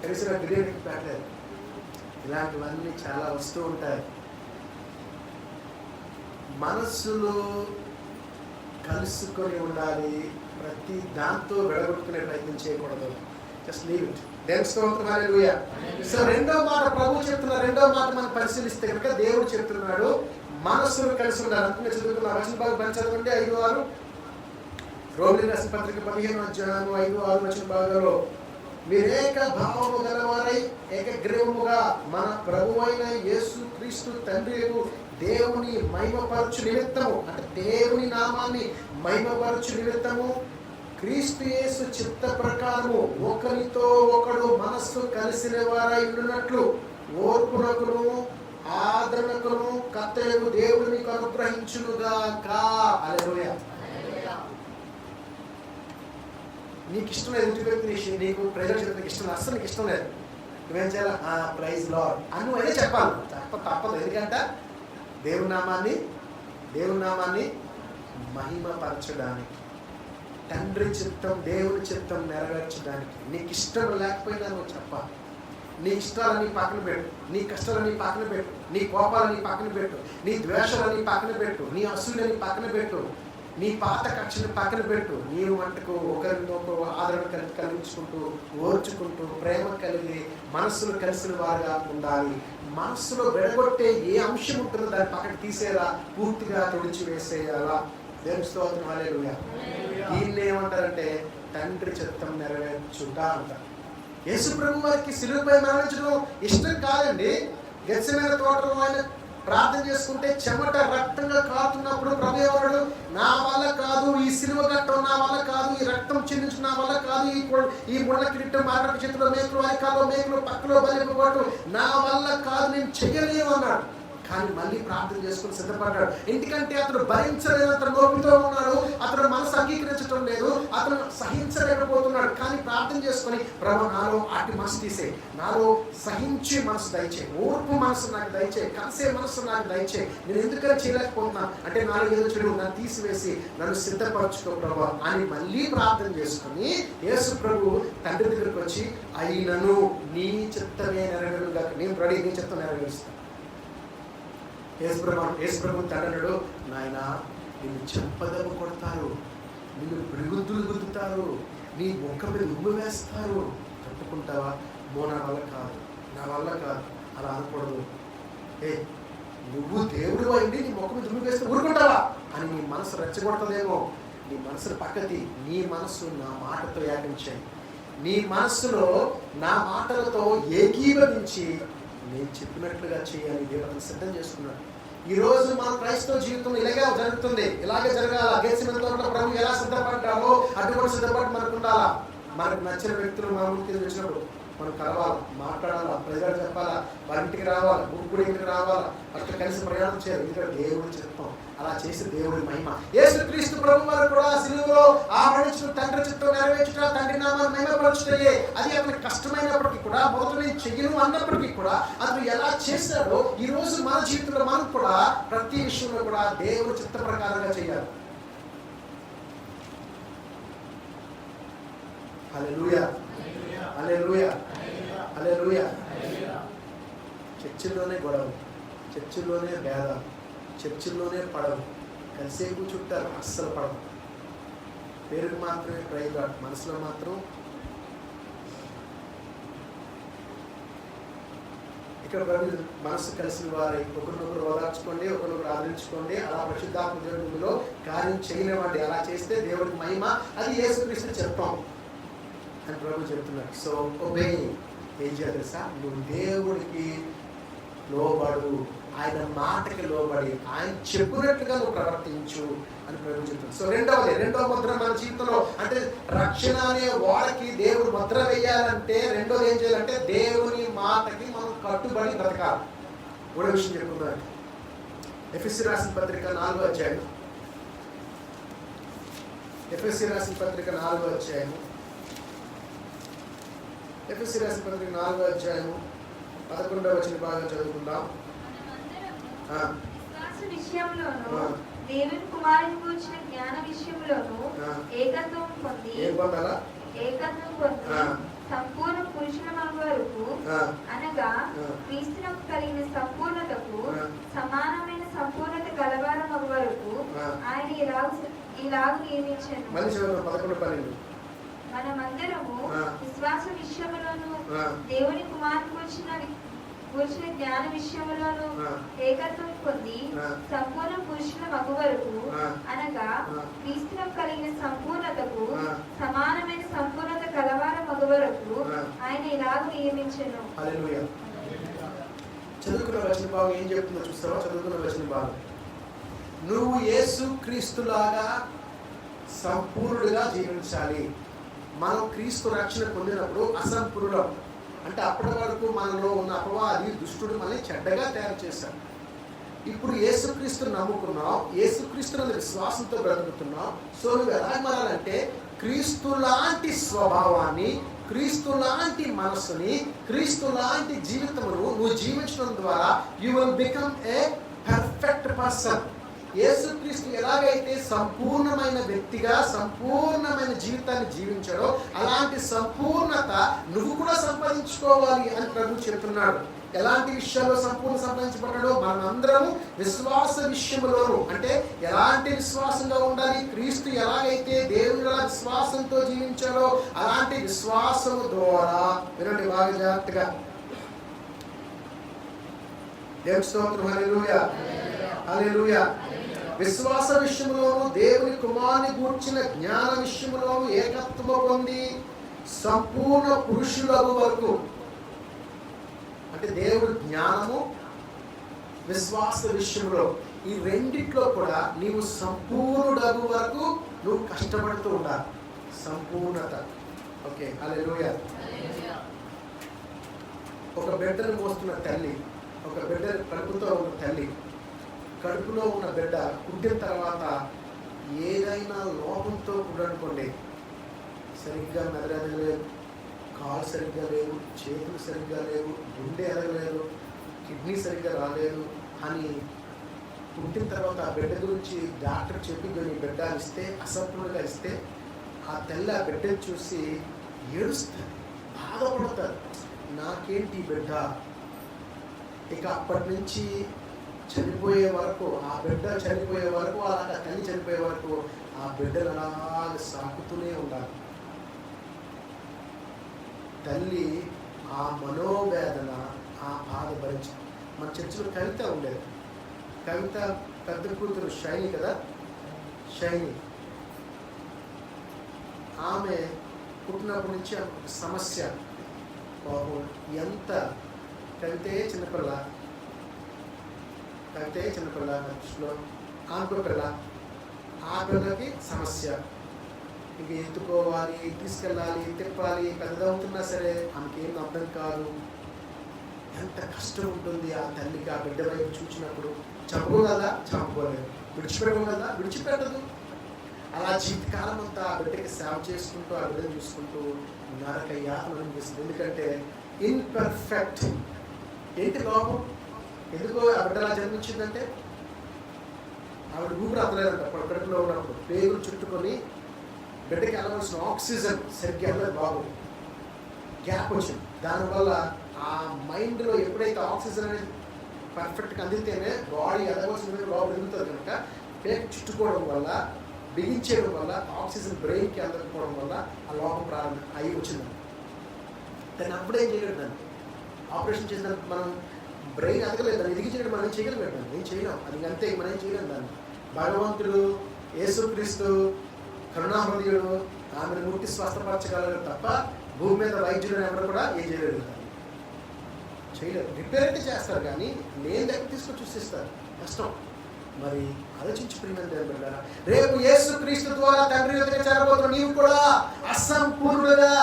కలిసి నాకు బిర్యానీ పెట్టలేదు. ఇలాంటివన్నీ చాలా వస్తూ ఉంటాయి. మనస్సులో కలుసుకొని ఉండాలి, ప్రతి దాంతో విడగొట్టుకునే ప్రయత్నం చేయకూడదు. Just leave it. దేవుని స్తోత్రం, హల్లెలూయా. సో రెండో మాట ప్రభు చెప్తున్న రెండో మాట మనం పరిశీలిస్తే కనుక దేవుడు చెప్తున్నాడు మనస్సును కలిసి ఉండాలి. అందుకనే చదువుకున్న వచన భాగం పంచదవండి 5-6 రోమిలికి రాసిన పత్రిక 15వ అధ్యాయం 5-6 వచన భాగంలో, మీరేక భావము గలవారై ఏకగ్రీవముగా మన ప్రభువైన యేసు క్రీస్తు తండ్రి దేవుని మహిమపరచు నిమిత్తము, అంటే దేవుని నామాన్ని మహిమపరచు నిమిత్తము క్రీస్తు యేసు చిత్త ప్రకారము ఒకరితో ఒకడు మనస్సు కలిసిన వారై ఉన్నట్లు ఓర్పునకును ఆదరణకును కర్తయగు దేవుడు మీకు అనుగ్రహించునుగాక. హల్లెలూయా. నీకు ఇష్టం లేదు, ఇంటి వ్యక్తి నీకు ప్రజలు చెప్పడానికి ఇష్టం లేదు, అస్సలు నీకు ఇష్టం లేదు, నువ్వేం చేయాలి? ప్రైజ్ లార్డ్ అని నువ్వైనా చెప్పాలి, తప్పదు. ఎందుకంటే దేవుని నామాన్ని మహిమపరచడానికి, తండ్రి చిత్తం, దేవుని చిత్తం నెరవేర్చడానికి. నీకు ఇష్టం లేకపోయినా నువ్వు చెప్పాలి. నీ ఇష్టాలని పక్కన పెట్టు, నీ కష్టాలని పక్కన పెట్టు, నీ కోపాలని పక్కన పెట్టు, నీ ద్వేషాలని పక్కన పెట్టు, నీ అసూలని పక్కన పెట్టు, నీ పాత కక్షని పక్కన పెట్టు. నీవు మట్టుకు ఒకరినొకరు ఆదరణ కలిగించుకుంటూ, ఓర్చుకుంటూ, ప్రేమ కలిగి మనస్సులు కలిసిన వారుగా ఉండాలి. మనస్సులో విడగొట్టే ఏ అంశం ఉంటుందో దాన్ని పక్కన తీసేలా, పూర్తిగా తుడిచి వేసేయాలా. దేవుని స్తోత్రం, హల్లెలూయా. దీన్ని ఏమంటారంటే తండ్రి చిత్తం నెరవేర్చుట అంటారు. యేసు ప్రభు వారికి శిలువపై మరణించడం ఇష్టం కాదండి. గెత్సేమనే తోటలో ఆయన ప్రార్థన చేసుకుంటే చెమట రక్తంగా కారుతున్నప్పుడు ప్రభు ఎవరు, నా వల్ల కాదు, ఈ సిలువ కట్టం నా వల్ల కాదు, ఈ రక్తం చిందించు నా వల్ల కాదు, ఈ ముళ్ళ కిరీటం మారక చేతిలో మేకులు, అరికాల్లో మేకులు, పక్కలో బలిపబట్టు నా వల్ల కాదు, నేను చెయ్యలేము అన్నాడు. కానీ మళ్ళీ ప్రార్థన చేసుకుని సిద్ధపడ్డాడు. ఎందుకంటే అతను భరించలేనంత నోపితో ఉన్నాడు, అతను మనసు అంగీకరించడం లేదు, అతను సహించలేకపోతున్నాడు. కానీ ప్రార్థన చేసుకుని, ప్రభు నాలో అటు మనసు తీసే, నాలో సహించే మనసు దయచే, ఓర్పు మనసు నాకు దయచే, కలిసే మనసు నాకు దయచే, నేను ఎందుకని చేయలేకపోతున్నా అంటే నాలో ఏదో చెడు నన్ను తీసివేసి నన్ను సిద్ధపరచుకో ప్రభు అని మళ్ళీ ప్రార్థన చేసుకుని యేసు ప్రభు తండ్రి దగ్గరికి వచ్చి, అయినను నీ చిత్తమే నెరవేరుగా, నేను రెడీ, నీ చిత్తం నెరవేరుస్తాను. యేసు ప్రభు తండ్రుడు, నాయన నిన్ను చెంపదెబ్బ కొడతారు, నిన్ను పిడుగుద్దులు గుద్దుతారు, నీ ముఖం మీద ఉమ్ము వేస్తారు, తట్టుకుంటావా? నా వల్ల కాదు అలా అనకూడదు. నువ్వు దేవుడు అయింది, నీ ముఖం మీద ఉమ్ము వేస్తే ఊరుకుంటావా అని నీ మనసు రెచ్చగొడతదేమో. నీ మనసును పక్కతి, నీ మనస్సు నా మాటతో ఏకించాయి, నీ మనస్సులో నా మాటలతో ఏకీభవించి నేను చెప్పినట్లుగా చేయాలి. దేవుడు సిద్ధం చేసుకున్నాడు. ఈ రోజు మన క్రైస్తవ జీవితం ఇలాగే జరుగుతుంది, ఇలాగే జరగాల. గెత్సేమనే తోటలో ప్రభు ఎలా సిద్ధపడ్డామో అటువంటి సిద్ధపడి మనకు ఉండాలా. మనకు నచ్చిన వ్యక్తులు మన ముందుకు వచ్చినప్పుడు మనం కలవాలి, మాట్లాడాలా, ప్రజలు చెప్పాలా, వాళ్ళ ఇంటికి రావాలి, గుడి ఇంటికి రావాలా, అట్లా కలిసి ప్రయాణం చేయాలి. ఎందుకంటే దేవుడి చిత్తం, అలా చేసి దేవుడి మహిమ. యేసు క్రీస్తు ప్రభు వారు కూడా సిలువలో ఆ మనిషిని తండ్రి చిత్తం నెరవేర్చుట, తండ్రి నామాన్ని మహిమపరచుటయే. అది అతనికి కష్టమైనప్పటికీ కూడా, మొదట నేను చెయ్యను అన్నప్పటికీ కూడా అతను ఎలా చేశాడో ఈ రోజు మన జీవితంలో మనం కూడా ప్రతి విషయంలో కూడా దేవుడి చిత్త ప్రకారంగా చేయాలి. హల్లెలూయా, హల్లెలూయా, హల్లెలూయా. చర్చిల్లోనే గొడవ, చర్చిల్లోనే భేదాలు, చర్చిల్లోనే పడవు, కలిసే కూర్చుంటారు, అస్సలు పడవు. పేరుకు మాత్రమే ప్రైజ్ గాడ్, మనసులో మాత్రం ఇక్కడ మనసు కలిసిన వారి ఒకరినొకరు ఓదార్చుకోండి, ఒకరినొకరు ఆదరించుకోండి. అలా పరిశుద్ధాత్మ దేవుడిలో కార్యం చేయలేమండి. అలా చేస్తే దేవుడికి మహిమ, అది యేసుక్రీస్తు చెప్తాం అని ప్రభు చెప్తున్నాడు. సో ఒబే, ఏం చేయాలి తెలుసా? నువ్వు దేవుడికి లోబడు, ఆయన మాటకి లోబడి ఆయన చెప్పినట్టుగా నువ్వు ప్రవర్తించు అని ప్రభు చెప్తాడు. సో రెండవ ముద్ర మన జీవితంలో, అంటే రక్షణ అనే వాడికి దేవుడు ముద్ర వేయాలంటే రెండోది ఏం చేయాలంటే దేవుని మాటకి మనం కట్టుబడి బ్రతకాలి. మూడో విషయం చెప్పుకుందాం. ఎఫెసీ రాసిన పత్రిక 4వ అధ్యాయం. ఎఫెసీ రాసిన పత్రిక 4వ అధ్యాయం. ఎఫెసీ రాసిన పత్రిక 4వ అధ్యాయం 11వ వచనం బాగా చదువుకుందాం. దేవుని కుమారుని కూర్చిన జ్ఞాన విషయంలోను ఏకత్వం పొంది సంపూర్ణ పురుషుల వరకు, అనగా క్రీస్తునకు కలిగిన సంపూర్ణతకు సమానమైన సంపూర్ణత కలవారం వరకు ఆయన ఇలాగు నియమించాను. మనమందరము విశ్వాస విషయములోను దేవుని కుమారుని కూర్చిన జ్ఞాన విషయములోను ఏకత్వం పొంది సంపూర్ణ పురుషుల మగు వరకు, అనగా క్రీస్తునకు కలిగిన సంపూర్ణతకు సమానమైన సంపూర్ణత కలవార మగు వరకు ఆయన ఇలాగ నియమించెను. హల్లెలూయా. చదువుకున్న వచన భాగం ఏం చెప్తుందో చూస్తావా? చదువుకున్న వచన భాగం, నువ్వు యేసు క్రీస్తులాగా సంపూర్ణుడిగా జీవించాలి. మనం క్రీస్తు రక్షణ పొందినప్పుడు అసంపూర్ణులం, అంటే అప్పటి వరకు మనలో ఉన్న అపవాది దుష్టుడు మనల్ని చెడ్డగా తయారు చేశాడు. ఇప్పుడు యేసుక్రీస్తుని నమ్ముకున్నావు, యేసుక్రీస్తుని విశ్వాసంతో బ్రతుకుతున్నావు. సో నువ్వు ఎలా మారాలంటే క్రీస్తు లాంటి స్వభావాన్ని, క్రీస్తు లాంటి మనస్సుని, క్రీస్తు లాంటి జీవితమును నువ్వు జీవించడం ద్వారా you will become a perfect person. యేసుక్రీస్తు ఎలాగైతే సంపూర్ణమైన వ్యక్తిగా సంపూర్ణమైన జీవితాన్ని జీవించాడో అలాంటి సంపూర్ణత నువ్వు కూడా సంపాదించుకోవాలి అని ప్రభు చెప్తున్నాడు. ఎలాంటి విషయాల్లో సంపూర్ణ సంపాదించబడ్డాడో మనందరము విశ్వాస విషయంలోనూ, అంటే ఎలాంటి విశ్వాసంగా ఉండాలి, క్రీస్తు ఎలాగైతే దేవుని విశ్వాసంతో జీవించాడో అలాంటి విశ్వాసము ద్వారా, వినండి బాగా జాగ్రత్తగా, దేవుని స్తోత్రం, హల్లెలూయా హల్లెలూయా. విశ్వాస విషయంలోను దేవుని కుమారుని గూర్చిన జ్ఞాన విషయంలోను ఏకత్వము పొంది సంపూర్ణ పురుషులకు వరకు, అంటే దేవుడి జ్ఞానము విశ్వాస విషయంలో ఈ రెండిట్లో కూడా నీవు సంపూర్ణుడగు వరకు నువ్వు కష్టపడుతూ ఉండాలి. సంపూర్ణత. ఓకే, హల్లెలూయా. ఒక బిడ్డను మోస్తున్న తల్లి, ఒక బిడ్డ కడుపుతో ఉన్న తల్లి, కడుపులో ఉన్న బిడ్డ పుట్టిన తర్వాత ఏదైనా లోపంతో కూడనుకోండి, సరిగ్గా మెదడలేదు, కాలు సరిగ్గా లేవు, చేతులు సరిగ్గా లేవు, గుండె ఎరగలేదు, కిడ్నీ సరిగ్గా రాలేదు అని పుట్టిన తర్వాత ఆ బిడ్డ గురించి డాక్టర్ చెప్పి కొన్ని బిడ్డ ఇస్తే, అసంపూర్ణంగా ఇస్తే, ఆ తల్లి ఆ బిడ్డను చూసి ఏడుస్తుంది, బాధపడతారు, నాకేంటి బిడ్డ. ఇక అప్పటి నుంచి చనిపోయే వరకు, ఆ బిడ్డ చనిపోయే వరకు, అలాగే తల్లి చనిపోయే వరకు ఆ బిడ్డలు అలాగే సాకుతూనే ఉండాలి. తల్లి ఆ మనోవేదన, ఆ బాధ భరించింది. మన చర్చిలో కవిత ఉండేది. కవిత పెద్ద కూతురు షైని కదా, షైని. ఆమె పుట్టినప్పటి నుంచి సమస్య, పాపం ఎంత, కవితే చిన్నపిల్ల, దృష్టిలో ఆమె పిల్ల, ఆ పిల్లకి సమస్య, ఇంక ఎత్తుకోవాలి, తీసుకెళ్ళాలి, తిప్పాలి, పెద్దదవుతున్నా సరే ఆమెకి ఏం అర్థం కాదు. ఎంత కష్టం ఉంటుంది ఆ తల్లికి ఆ బిడ్డ వైపు చూసినప్పుడు. చంపుకోగలదా? చంపుకోలేదు. విడిచిపెట్టగలదా? విడిచిపెట్టదు. అలా జీవితకాలం అంతా ఆ బిడ్డకి సేవ చేసుకుంటూ, ఆ బిడ్డను చూసుకుంటూ నరక యాతన అనిపిస్తుంది. ఎందుకంటే ఇన్పర్ఫెక్ట్. ఏంటి లోపం? ఎందుకో ఆ బిడ్డ అలా జన్మించిందంటే ఆవిడ ఊపిరి అందలేదంట. కడుపులో ఉన్నప్పుడు పేగులు చుట్టుకొని బిడ్డకి వెళ్ళవలసిన ఆక్సిజన్ సరిగ్గా వెళ్ళలేదు, బాబు గ్యాప్ వచ్చింది. దానివల్ల ఆ మైండ్లో ఎప్పుడైతే ఆక్సిజన్ అనేది పర్ఫెక్ట్గా అందితేనే బాడీ ఎదవలసిన లోపల ఎదుగుతుంది కనుక పేగు చుట్టుకోవడం వల్ల బిగించేయడం వల్ల ఆక్సిజన్ బ్రెయిన్కి అందకపోవడం వల్ల ఆ లోపం ప్రారంభం అయ్యి వచ్చింది. దాన్ని అప్పుడేం చేయలేదు. దాన్ని ఆపరేషన్ చేసినప్పుడు మనం బ్రెయిన్ ఎదగలేదు, దాన్ని ఎదిగించడం మనం చేయగలిగాం. ఏం చేయలేం, అది అంతే, మనం ఏం చేయలేం. దాన్ని భగవంతుడు యేసుక్రీస్తు కరుణాహృదయుడు ఆమెను ముట్టి స్వస్థపరచగలరు తప్ప భూమి మీద వైద్యులను ఎవరు కూడా ఏం చేయలేదు. చేయలేదు. రిపేర్ అయితే చేస్తారు కానీ నేను దగ్గర తీసుకొని చూసిస్తారు, కష్టం. మరి ఆలోచించి ప్రియమైన రేపు యేసుక్రీస్తు ద్వారా తండ్రి యొద్దకు చేరబోతున్న నీవు కూడా అసంపూర్ణుడుగా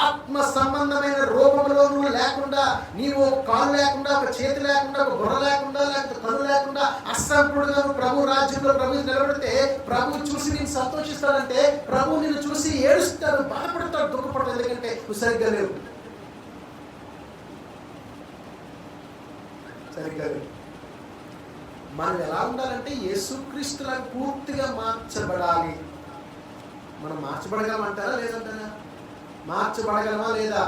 ఆత్మ సంబంధమైన రూపంలో నువ్వు లేకుండా, నీవు కాలు లేకుండా, ఒక చేతి లేకుండా, ఒక బుర్ర లేకుండా, లేకపోతే కన్ను లేకుండా అసంపూర్ణుడుగా నువ్వు ప్రభు రాజ్యంలో ప్రభు నిలబడితే ప్రభు చూసి నేను సంతోషిస్తాడంటే ప్రభు నిన్ను చూసి ఏడుస్తాడు, బాధపడతాడు, దుఃఖపడతాడు. ఎందుకంటే నువ్వు సరిగ్గా లేవు, సరిగ్గా లేవు. మనం ఎలా ఉండాలంటే యేసుక్రీస్తులా పూర్తిగా మార్చబడాలి. మనం మార్చబడగలమంటారా లేదంటారా? మార్చబడగలమా లేదా?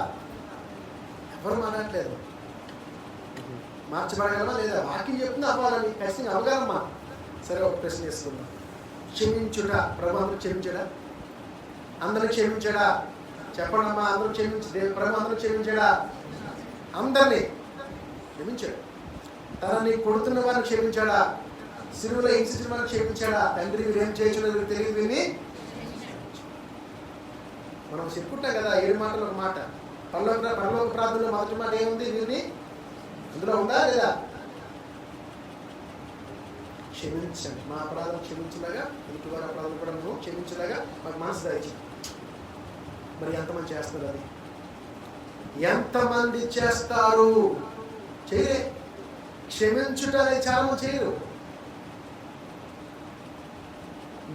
ఎవరు మాట్లాడలేదు. మార్చబడగలమా లేదా? వాక్యం చెప్తుంది అవ్వాలని, ఖచ్చితంగా అవగలమా? సరే, ఒక ప్రశ్న వేసుకుందాం. క్షమించుట, ప్రభు అందరూ క్షమించడా? అందరూ క్షమించడా? చెప్పండి అమ్మా, అందరూ క్షమించే ప్రభు అందరూ క్షమించడా? అందరినీ క్షమించాడు. తనని కొడుతున్న వారిని క్షమించాడా? సిలువలో హింసించిన వారిని క్షమించాడా? తండ్రి మీరు ఏం చేయలేదు తెలియదు విని మనం చెప్పుకుంటాం కదా, 7 మాటలు ఒక మాట. పరలోక ప్రార్థనలో మొదటి మాట ఏముంది? వీరిని అందులో ఉందా లేదా? క్షమించండి, మా అపరాధం క్షమించలాగా ఇంటి వారి అపరాధం కూడా నువ్వు క్షమించలాగా మాకు మనసు దాచి. మరి ఎంతమంది చేస్తారు? అది ఎంతమంది చేస్తారు? చేయలే. క్షమించుట అనేది చాలా మంది చేయరు.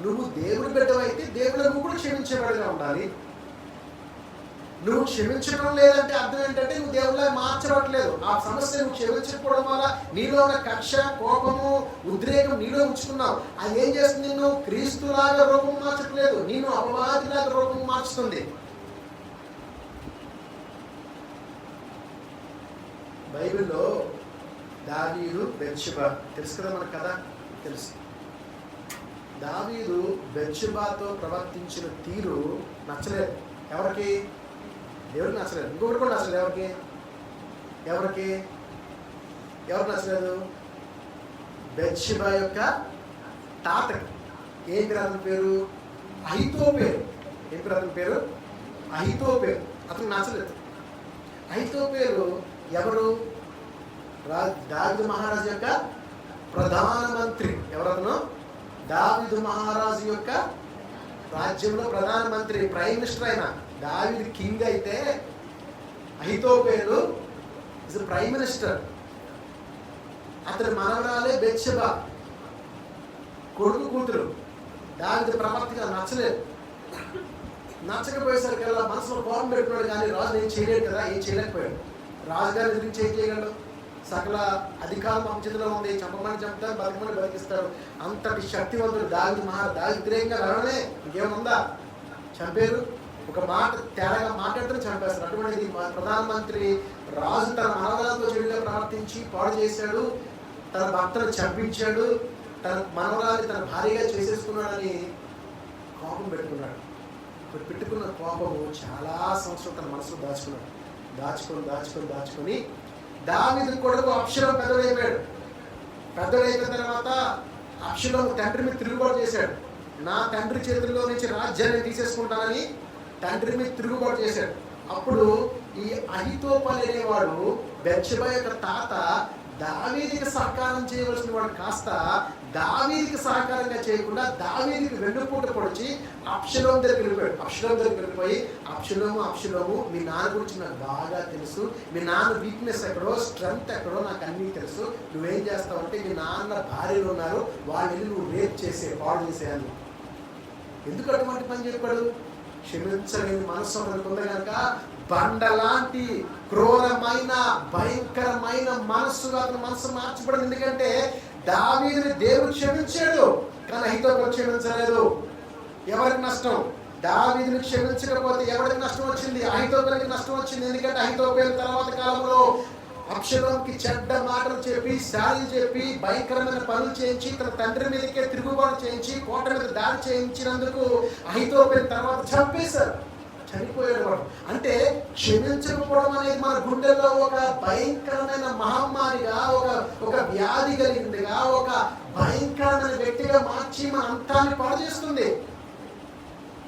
నువ్వు దేవుడి బిడ్డవైతే దేవుడు నువ్వు కూడా క్షమించేవాడుగా ఉండాలి. నువ్వు క్షమించడం లేదంటే అర్థం ఏంటంటే నువ్వు దేవుళ్ళ మార్చబడలేదు. ఆ సమస్య నువ్వు క్షమించకపోవడం వల్ల నీలో ఉన్న కక్ష, కోపము, ఉద్రేకం నీలో ఉంచుకున్నావు. అది ఏం చేస్తుంది? నిన్ను క్రీస్తులాగా రూపం మార్చట్లేదు, నిన్ను అపవాదిలాగా రూపం మార్చుతుంది. బైబిల్లో దావీదు బెత్షెబా తెలుసు కదా మనకు కదా, తెలుసు. దావీదు బెత్షెబాతో ప్రవర్తించిన తీరు నచ్చలేదు. ఎవరికి? దేవుడికి నచ్చలేదు. ఇంకొకటి కూడా నచ్చలేదు. ఎవరికి నచ్చలేదు? బెత్షెబా యొక్క తాతకి. ఏం పేరు అతని పేరు? అహితోపేలు. ఏం పేరు అతని పేరు? అహితోపేలు. అతనికి నచ్చలేదు. అహితోపేలు ఎవరు? దావీదు మహారాజు యొక్క ప్రధానమంత్రి. ఎవరతను? దావీదు మహారాజు యొక్క రాజ్యంలో ప్రధానమంత్రి, ప్రైమ్ మినిస్టర్. అయిన దావీదు కింగ్ అయితే అహితోపేలు ఇస్ ప్రైమ్ మినిస్టర్. అతని మనవరాలే బెత్షెబా, కొడుకు కూతురు. దావీదు ప్రవర్తిగా నచ్చలేదు. నచ్చకపోయేసరికల్లా మనసులో కోపం పెట్టుకున్నాడు, కానీ రాజు ఏం చేయలేదు కదా, ఏం చేయలేకపోయాడు. రాజుగారి గురించి ఏం చేయగలడు? సకల అధికారం మా చేతిలో ఉంది, చంపమని చంపుతారు, బతకమని బతికిస్తారు. అంతటి శక్తివంతుడు దావీదు మహారాజు. దావీదు వ్యతిరేకంగా వెళ్ళడమే ఇంకేముందా? చంపేరు. ఒక మాట తేడాగా మాట్లాడితే చంపేస్తారు. అటువంటిది ప్రధానమంత్రి రాజు తన మనవరాలతో చెడుగా ప్రవర్తించి పాడు చేశాడు, తన భర్తను చంపించాడు, తన మనవరాన్ని తన భార్యగా చేసేసుకున్నాడని కోపం పెట్టుకున్నాడు. పెట్టుకున్న కోపము చాలా సంవత్సరం తన మనసులో దాచుకొని దావీదు కొడుకు అబ్షలోము పెద్దడైపోయాడు. పెద్దడైపోయిన తర్వాత అబ్షలోము తండ్రి మీద తిరుగుబాటు చేశాడు. నా తండ్రి చేతుల్లో నుంచి రాజ్యాన్ని తీసేసుకుంటానని తండ్రి మీద తిరుగుబాటు చేశాడు. అప్పుడు ఈ అహితోపేలు అనేవాడు, బెత్షెబా యొక్క తాత, దావీదుకి సహకారం చేయవలసిన వాడు కాస్త దావీదుకి సహకారంగా చేయకుండా దావీదుకి వెన్నుపూట పొడిచి అబ్షలోము దగ్గరికి వెళ్ళిపోయి, అబ్షలోము మీ నాన్న గురించి నాకు బాగా తెలుసు, మీ నాన్న వీక్నెస్ ఎక్కడో, స్ట్రెంగ్త్ ఎక్కడో నాకు అన్నీ తెలుసు. నువ్వేం చేస్తావు అంటే, మీ నాన్న భార్యలు ఉన్నారు, వాళ్ళని నువ్వు రేప్ పాడు చేసేయాలి. ఎందుకు అటువంటి పని చెప్పాడు? క్షమించలేని మనసు అనుకుంది కనుక బండలాంటి క్రూరమైన భయంకరమైన మనస్సుగా అతని మనసు మార్చబడింది. ఎందుకంటే దావీదుని దేవుడు క్షమించాడు, కానీ అహితోపేలు క్షమించలేదు. ఎవరికి నష్టం? దావీదుని క్షమించకపోతే ఎవరికి నష్టం వచ్చింది? అహితోపేలుకి నష్టం వచ్చింది. ఎందుకంటే అహితోపేలు తర్వాత కాలంలో అబ్షలోముకి చెడ్డ మాటలు చెప్పి, శాలి చెప్పి, భయంకరమైన పనులు చేయించి, తన తండ్రి మీదకే తిరుగుబాటు చేయించి, కోట మీద దాడి చేయించినందుకు అహీతోపెలు తర్వాత చంపేశారు, చనిపోయాడు వాడు. అంటే క్షమించకపోవడం అనేది మన గుండెల్లో ఒక భయంకరమైన మహమ్మారిగా, ఒక వ్యాధి కలిగిందిగా, ఒక భయంకరమైన వ్యక్తిగా మార్చి మన అంతాన్ని పాడు చేస్తుంది.